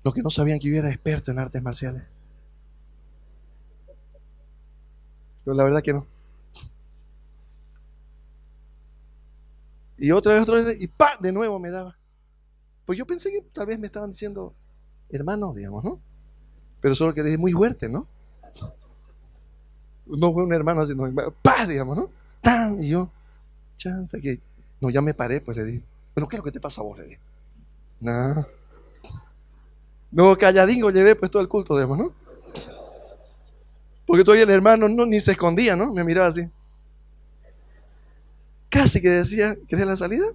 Los que no sabían que yo era experto en artes marciales. Pero la verdad que no. Y otra vez, y de nuevo me daba. Pues yo pensé que tal vez me estaban diciendo hermanos, digamos, ¿no? Pero solo que le dije muy fuerte, ¿no? No fue un hermano así, no, digamos, ¿no? ¡Tan! Y yo, chanta, que no, ya me paré, pues le dije, bueno, ¿qué es lo que te pasa a vos? Le dije, nada. No, calladingo llevé pues todo el culto, digamos, ¿no? Porque todavía el hermano no, ni se escondía, ¿no? Me miraba así. Casi que decía, ¿querés la salida?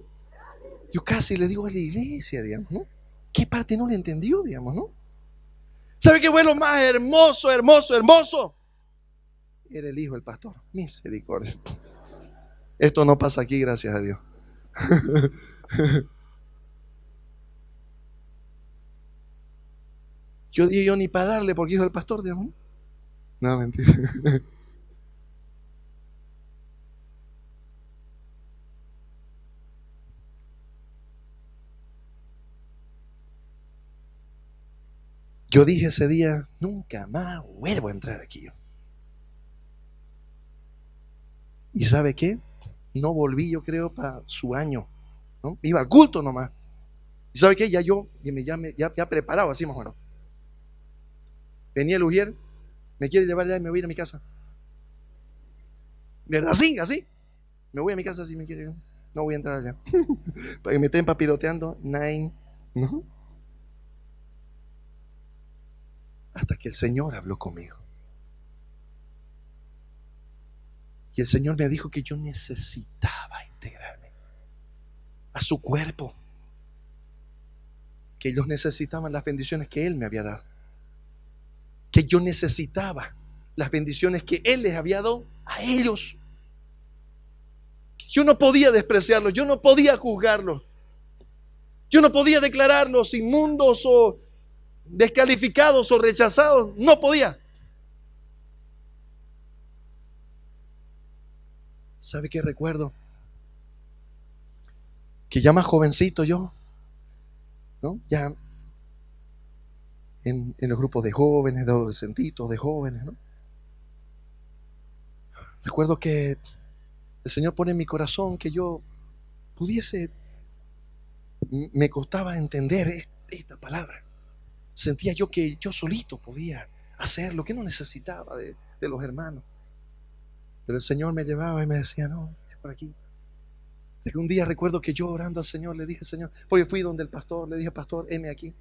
Yo casi le digo a la iglesia, digamos, ¿no? ¿Qué parte no le entendió, digamos, ¿no? ¿Sabe qué fue lo más hermoso? Era el hijo del pastor. Misericordia. Esto no pasa aquí, gracias a Dios. Yo dije yo ni para darle porque hijo del pastor, digamos, ¿no? No, mentira. Yo dije ese día, nunca más vuelvo a entrar aquí. ¿Y sabe qué? No volví, yo creo, para su año, ¿no? Iba al culto nomás. ¿Y sabe qué? Ya preparado, así más o menos. Venía el Ujier, me quiere llevar ya y me voy a ir a mi casa. ¿Verdad? Así. Me voy a mi casa si me quiere. No voy a entrar allá. Para que me estén papiroteando. ¿No? Hasta que el Señor habló conmigo. Y el Señor me dijo que yo necesitaba integrarme a su cuerpo. Que ellos necesitaban las bendiciones que Él me había dado. Que yo necesitaba las bendiciones que Él les había dado a ellos. Yo no podía despreciarlos, yo no podía juzgarlos. Yo no podía declararlos inmundos o descalificados o rechazados. No podía. ¿Sabe qué recuerdo? Que ya más jovencito yo, ¿no? Ya en los grupos de jóvenes, de adolescentitos, de jóvenes, ¿no? Recuerdo que el Señor pone en mi corazón que yo pudiese, me costaba entender esta palabra. Sentía yo que yo solito podía hacer lo que no necesitaba de los hermanos. Pero el Señor me llevaba y me decía, no, es por aquí. De que un día recuerdo que yo orando al Señor le dije, Señor, porque fui donde el pastor, le dije, pastor, heme aquí.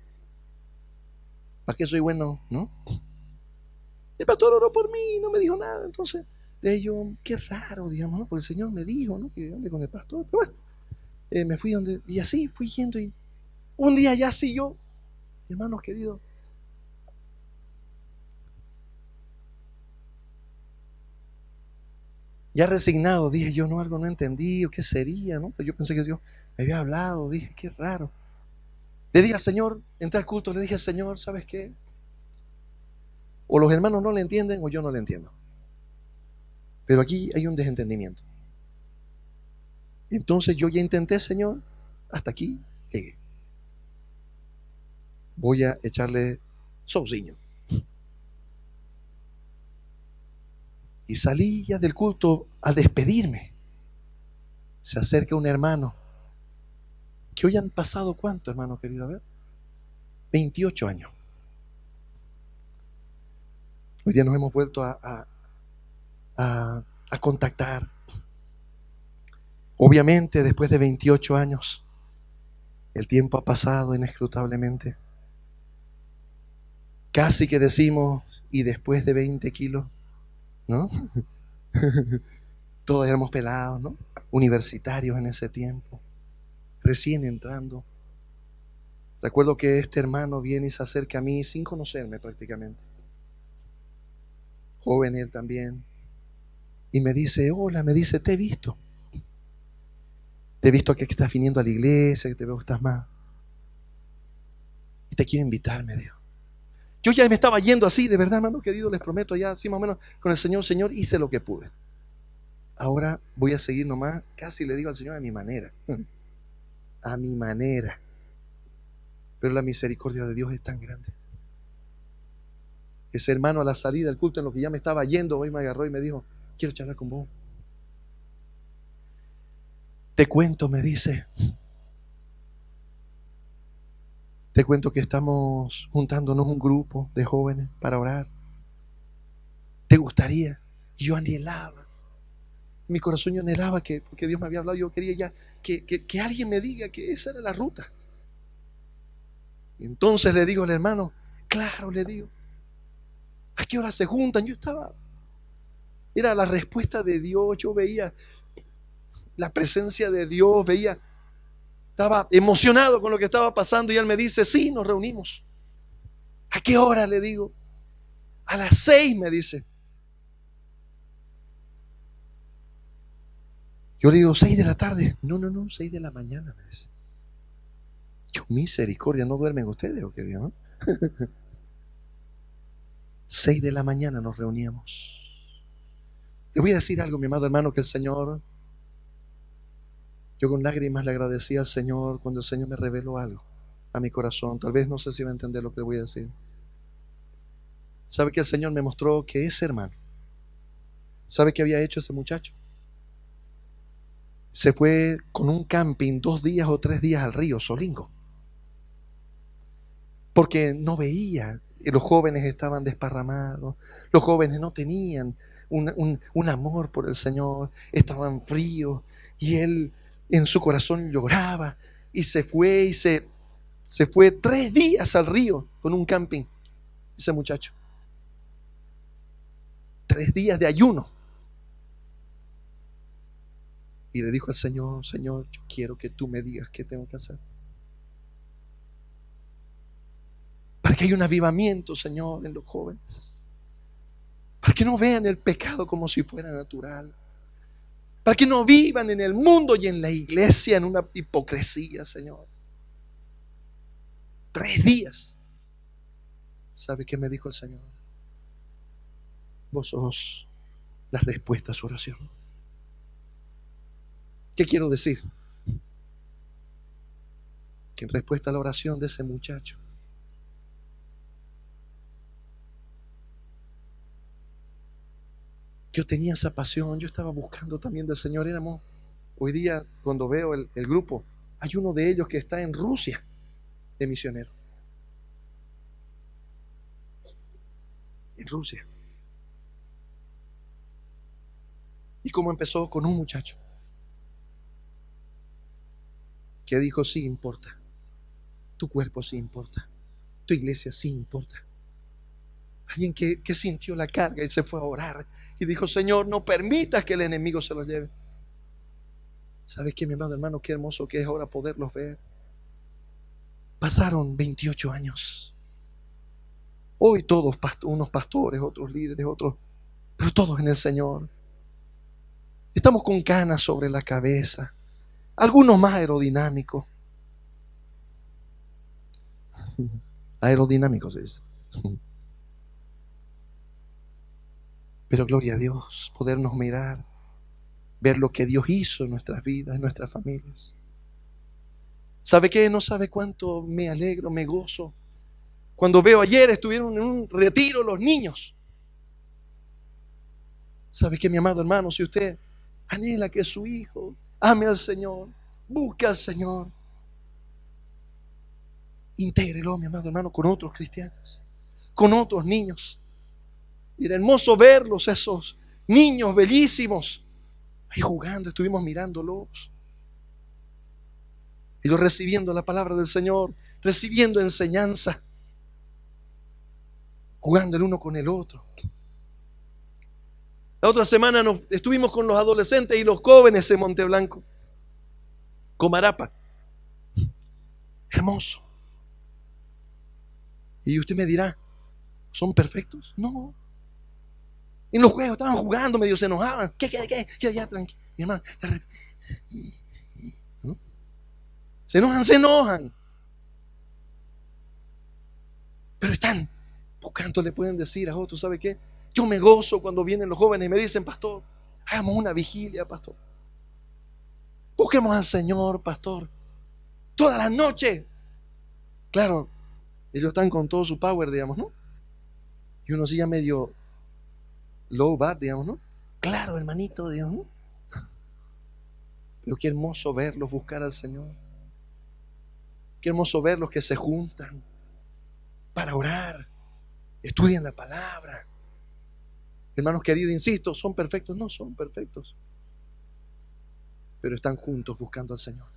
¿Para qué soy bueno? ¿No? El pastor oró por mí, no me dijo nada. Entonces, de ello, qué raro, digamos, ¿no? Porque el Señor me dijo, ¿no? Que hable con el pastor. Pero bueno, me fui donde, y así fui yendo. Y un día ya sí yo, hermanos queridos, Ya resignado, dije yo, no, algo no entendí, o qué sería, ¿no? Pero yo pensé que Dios me había hablado, dije, qué raro. Le dije al Señor, entré al culto, le dije al Señor, ¿sabes qué? O los hermanos no le entienden o yo no le entiendo. Pero aquí hay un desentendimiento. Entonces yo ya intenté, Señor, hasta aquí llegué. Voy a echarle souciño. Y salí ya del culto a despedirme. Se acerca un hermano, que hoy han pasado, ¿cuánto, hermano querido? A ver, 28 años. Hoy día nos hemos vuelto a contactar. Obviamente, después de 28 años, el tiempo ha pasado inescrutablemente. Casi que decimos, y después de 20 kilos, ¿no? Todos éramos pelados, ¿no? Universitarios en ese tiempo, recién entrando. Recuerdo que este hermano viene y se acerca a mí sin conocerme prácticamente. Joven él también. Y me dice, hola, me dice, te he visto. Te he visto que estás viniendo a la iglesia, que te veo que estás más. Y te quiero invitar, me dijo. Yo ya me estaba yendo así, de verdad, hermano querido, les prometo, ya así más o menos con el Señor, hice lo que pude. Ahora voy a seguir nomás, casi le digo al Señor a mi manera. A mi manera. Pero la misericordia de Dios es tan grande. Ese hermano a la salida del culto, en lo que ya me estaba yendo, hoy me agarró y me dijo, quiero charlar con vos. Te cuento, me dice. Te cuento que estamos juntándonos un grupo de jóvenes para orar. ¿Te gustaría? Y yo anhelaba. Mi corazón yo anhelaba que, porque Dios me había hablado, yo quería ya que alguien me diga que esa era la ruta. Y entonces le digo al hermano, claro, le digo, ¿a qué hora se juntan? Yo estaba, era la respuesta de Dios, yo veía la presencia de Dios, estaba emocionado con lo que estaba pasando y él me dice, sí, nos reunimos. ¿A qué hora? Le digo. A las 6, me dice. Yo le digo, 6 de la tarde. No, 6 de la mañana, me dice. Yo, misericordia, ¿no duermen ustedes o qué día, no? 6 de la mañana nos reuníamos. Le voy a decir algo, mi amado hermano, que el Señor, yo con lágrimas le agradecí al Señor cuando el Señor me reveló algo a mi corazón. Tal vez no sé si va a entender lo que le voy a decir. ¿Sabe que el Señor me mostró que ese hermano, ¿sabe qué había hecho ese muchacho? Se fue con un camping 2 días o 3 días al río Solingo. Porque no veía, los jóvenes estaban desparramados, los jóvenes no tenían un amor por el Señor, estaban fríos y él en su corazón lloraba y se fue 3 días al río con un camping, ese muchacho. 3 días de ayuno. Y le dijo al Señor, Señor, yo quiero que tú me digas qué tengo que hacer. Para que haya un avivamiento, Señor, en los jóvenes. Para que no vean el pecado como si fuera natural. Para que no vivan en el mundo y en la iglesia en una hipocresía, Señor. 3 días. ¿Sabe qué me dijo el Señor? Vos sos la respuesta a su oración. ¿Qué quiero decir? Que en respuesta a la oración de ese muchacho, yo tenía esa pasión, yo estaba buscando también del Señor. Hoy día cuando veo el grupo, hay uno de ellos que está en Rusia de misionero. En Rusia. ¿Y cómo empezó? Con un muchacho que dijo, sí importa, tu cuerpo sí importa, tu iglesia sí importa. Alguien que sintió la carga y se fue a orar y dijo, Señor, no permitas que el enemigo se los lleve. ¿Sabes qué, mi amado hermano? Qué hermoso que es ahora poderlos ver. Pasaron 28 años. Hoy todos, unos pastores, otros líderes, otros, pero todos en el Señor. Estamos con canas sobre la cabeza, algunos más aerodinámicos. Aerodinámicos es. Pero gloria a Dios, podernos mirar, ver lo que Dios hizo en nuestras vidas, en nuestras familias. ¿Sabe qué? No sabe cuánto me alegro, me gozo. Cuando veo, ayer estuvieron en un retiro los niños. ¿Sabe qué, mi amado hermano? Si usted anhela que su hijo ame al Señor, busque al Señor, intégrelo, mi amado hermano, con otros cristianos, con otros niños. Y era hermoso verlos, esos niños bellísimos, ahí jugando, estuvimos mirándolos. Ellos recibiendo la palabra del Señor, recibiendo enseñanza, jugando el uno con el otro. La otra semana estuvimos con los adolescentes y los jóvenes en Monteblanco, Comarapa. Hermoso. Y usted me dirá, ¿son perfectos? No. En los juegos estaban jugando, medio se enojaban. ¿Qué? Ya, tranquilo. Mi hermano, ¿no? Se enojan. Pero están buscando, le pueden decir a otros, ¿sabe qué? Yo me gozo cuando vienen los jóvenes y me dicen, pastor, hagamos una vigilia, pastor. Busquemos al Señor, pastor. Toda la noche. Claro, ellos están con todo su power, digamos, ¿no? Y uno sigue medio low bat, digamos, ¿no? Claro, hermanito, digamos, ¿no? Pero qué hermoso verlos buscar al Señor. Qué hermoso verlos que se juntan para orar, estudian la palabra. Hermanos queridos, insisto, ¿son perfectos? No son perfectos, pero están juntos buscando al Señor.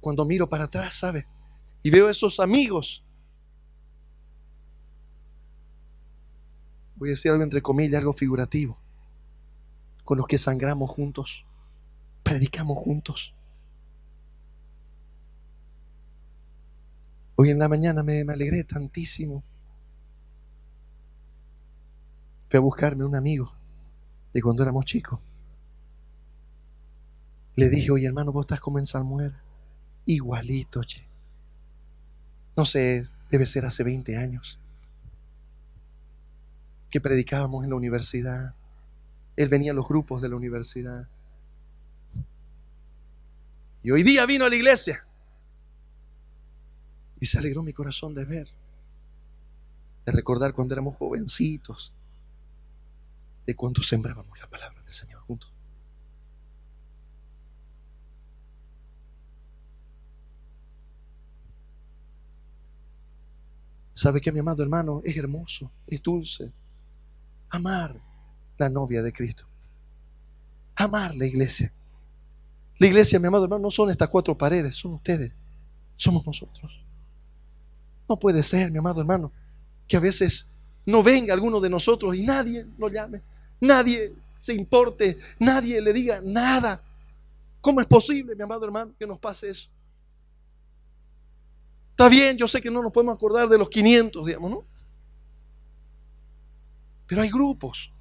Cuando miro para atrás, ¿sabe? Y veo esos amigos, voy a decir algo entre comillas, algo figurativo, con los que sangramos juntos, predicamos juntos. Hoy en la mañana me alegré tantísimo. Fui a buscarme un amigo de cuando éramos chicos. Le dije, oye hermano, vos estás como en Salmuel, igualito, che. No sé, debe ser hace 20 años que predicábamos en la universidad. Él venía a los grupos de la universidad. Y hoy día vino a la iglesia. Y se alegró mi corazón de ver, de recordar cuando éramos jovencitos, de cuando sembrábamos la palabra del Señor juntos. ¿Sabe qué, mi amado hermano? Es hermoso, es dulce amar la novia de Cristo, amar la iglesia. La iglesia, mi amado hermano, no son estas 4 paredes, son ustedes, somos nosotros. No puede ser, mi amado hermano, que a veces no venga alguno de nosotros y nadie nos llame, nadie se importe, nadie le diga nada. ¿Cómo es posible, mi amado hermano, que nos pase eso? Está bien, yo sé que no nos podemos acordar de los 500, digamos, ¿no? Pero hay grupos.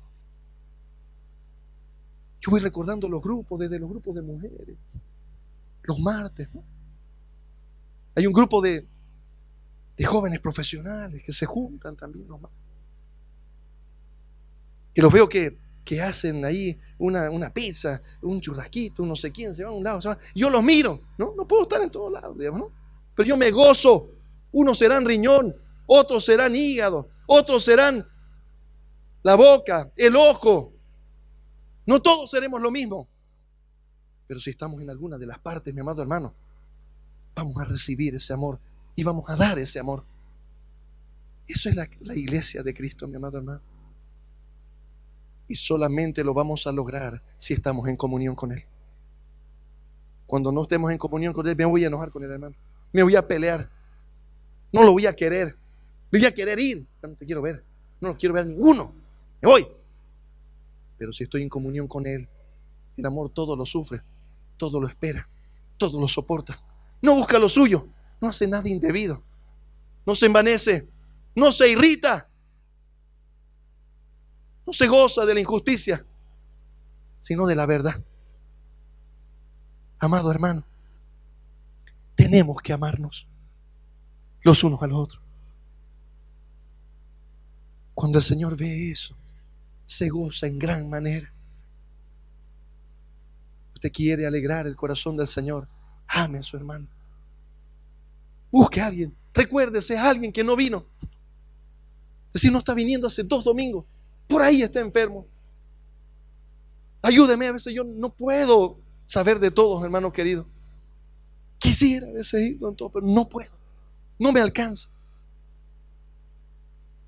Yo voy recordando los grupos, desde los grupos de mujeres, los martes, ¿no? Hay un grupo de jóvenes profesionales que se juntan también los martes. Que los veo que hacen ahí una pizza, un churrasquito, un no sé quién, se van a un lado, se van. Yo los miro, ¿no? No puedo estar en todos lados, digamos, ¿no? Pero yo me gozo. Unos serán riñón, otros serán hígado, otros serán la boca, el ojo. No todos seremos lo mismo. Pero si estamos en alguna de las partes, mi amado hermano, vamos a recibir ese amor y vamos a dar ese amor. Eso es la iglesia de Cristo, mi amado hermano. Y solamente lo vamos a lograr si estamos en comunión con Él. Cuando no estemos en comunión con Él, me voy a enojar con el hermano. Me voy a pelear. No lo voy a querer. Me voy a querer ir. No te quiero ver. No los quiero ver ninguno. Me voy. Pero si estoy en comunión con Él, el amor todo lo sufre, todo lo espera, todo lo soporta. No busca lo suyo. No hace nada indebido. No se envanece. No se irrita. No se goza de la injusticia. sino de la verdad. Amado hermano, tenemos que amarnos los unos a los otros. Cuando el Señor ve eso, se goza en gran manera. Usted quiere alegrar el corazón del Señor, ame a su hermano. Busque a alguien, recuérdese a alguien que no vino. Es decir, no está viniendo hace 2 domingos, por ahí está enfermo. Ayúdeme, a veces yo no puedo saber de todos, hermano querido. Quisiera a veces ir con todo, pero no puedo, no me alcanza.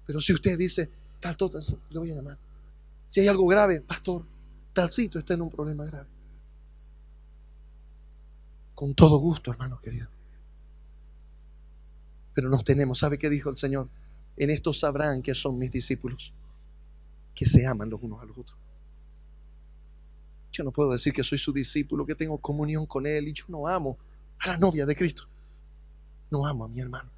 Pero si usted dice, tal, le voy a llamar. Si hay algo grave, pastor, talcito está en un problema grave. Con todo gusto, hermano querido. Pero nos tenemos, ¿sabe qué dijo el Señor? En esto sabrán que son mis discípulos, que se aman los unos a los otros. Yo no puedo decir que soy su discípulo, que tengo comunión con Él, y yo no amo a la novia de Cristo. No amo a mi hermano.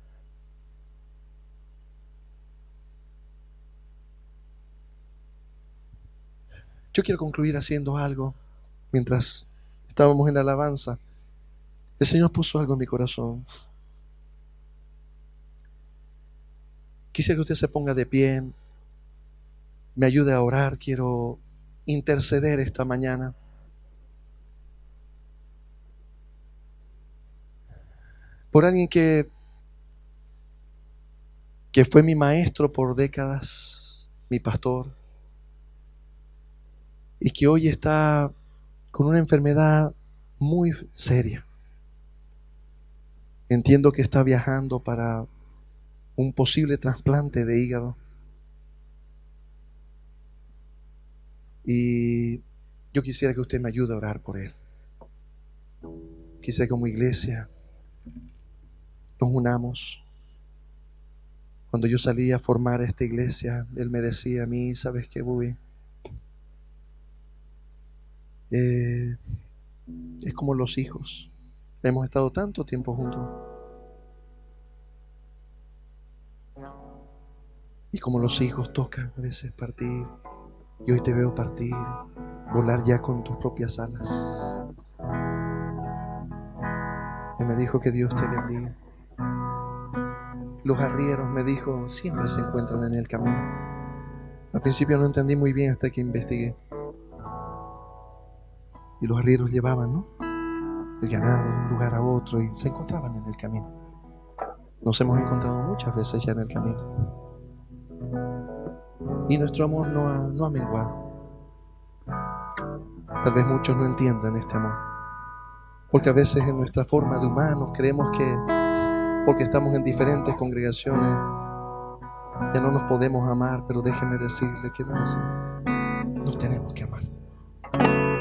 Yo quiero concluir haciendo algo. Mientras estábamos en la alabanza, el Señor puso algo en mi corazón. Quisiera que usted se ponga de pie, me ayude a orar. Quiero interceder esta mañana. Por alguien que fue mi maestro por décadas, mi pastor, y que hoy está con una enfermedad muy seria. Entiendo que está viajando para un posible trasplante de hígado. Y yo quisiera que usted me ayude a orar por él. Quisiera que como iglesia nos unamos. Cuando yo salí a formar esta iglesia, él me decía a mí, ¿sabes qué, Bubi? Es como los hijos. Hemos estado tanto tiempo juntos. Y como los hijos tocan a veces partir. Y hoy te veo partir, volar ya con tus propias alas. Y me dijo que Dios te bendiga. Los arrieros, me dijo, siempre se encuentran en el camino. Al principio no entendí muy bien hasta que investigué. Y los arrieros llevaban, ¿no?, el ganado de un lugar a otro y se encontraban en el camino. Nos hemos encontrado muchas veces ya en el camino. Y nuestro amor no ha menguado. Tal vez muchos no entiendan este amor, porque a veces en nuestra forma de humanos creemos que porque estamos en diferentes congregaciones ya no nos podemos amar. Pero déjeme decirle que no es así. Nos tenemos que amar.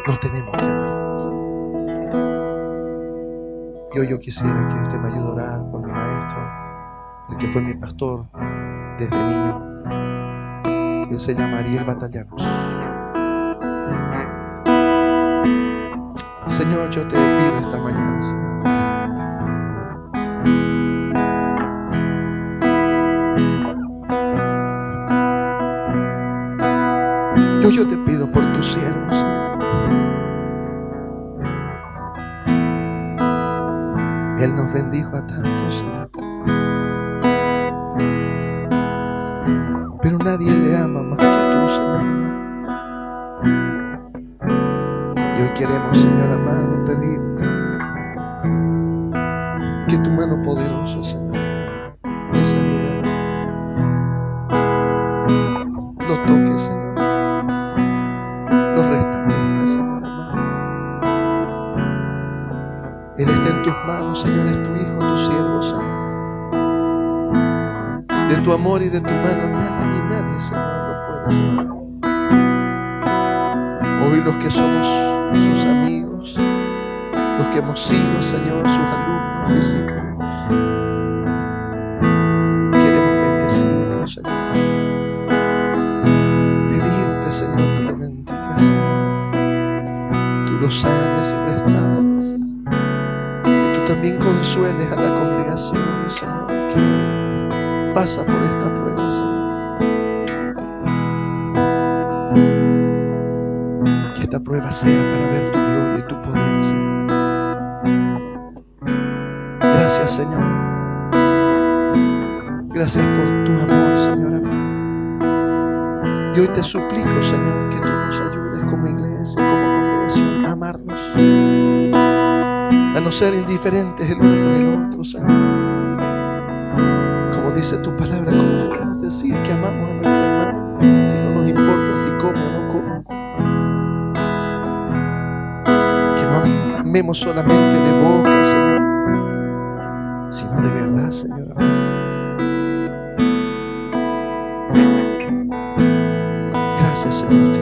Nos tenemos que amar. Y hoy yo quisiera que usted me ayude a orar por mi maestro, el que fue mi pastor desde niño. Él se llama Ariel Batallanos. Señor, yo te pido esta mañana, Señor, yo te pido por tus siervos, Señor. Él nos bendijo a tantos, Señor, pero nadie le ama más que tú, Señor amado. Y hoy queremos, Señor amado, pedirte que tu mano poderosa, Señor, de sanidad lo toque, Señor, lo restablezca, Señor amado. Él está en tus manos, Señor, es tu hijo, tu siervo, Señor. De tu amor y de tu mano nada ni nadie, Señor, lo puede separar. Hoy los que somos sus amigos, los que hemos sido, Señor, sus alumnos, discípulos, queremos bendecirlos, Señor. Pedirte, Señor, que lo bendigas, Señor. Tú lo sanes y restauras. Que tú también consueles a la congregación, Señor, que pasa por esta prueba, Señor. Que esta prueba sea para ver tu gloria y tu poder, Señor. Gracias, Señor. Gracias por tu amor, Señor amado. Y hoy te suplico, Señor, que tú nos ayudes como iglesia, como congregación, a amarnos, a no ser indiferentes el uno con el otro, Señor. Como dice tu palabra, ¿cómo podemos decir que amamos a nuestro hermano si no nos importa si come o no come? Que no amemos solamente de boca, Señor, sino de verdad, Señor amado. Gracias, Señor.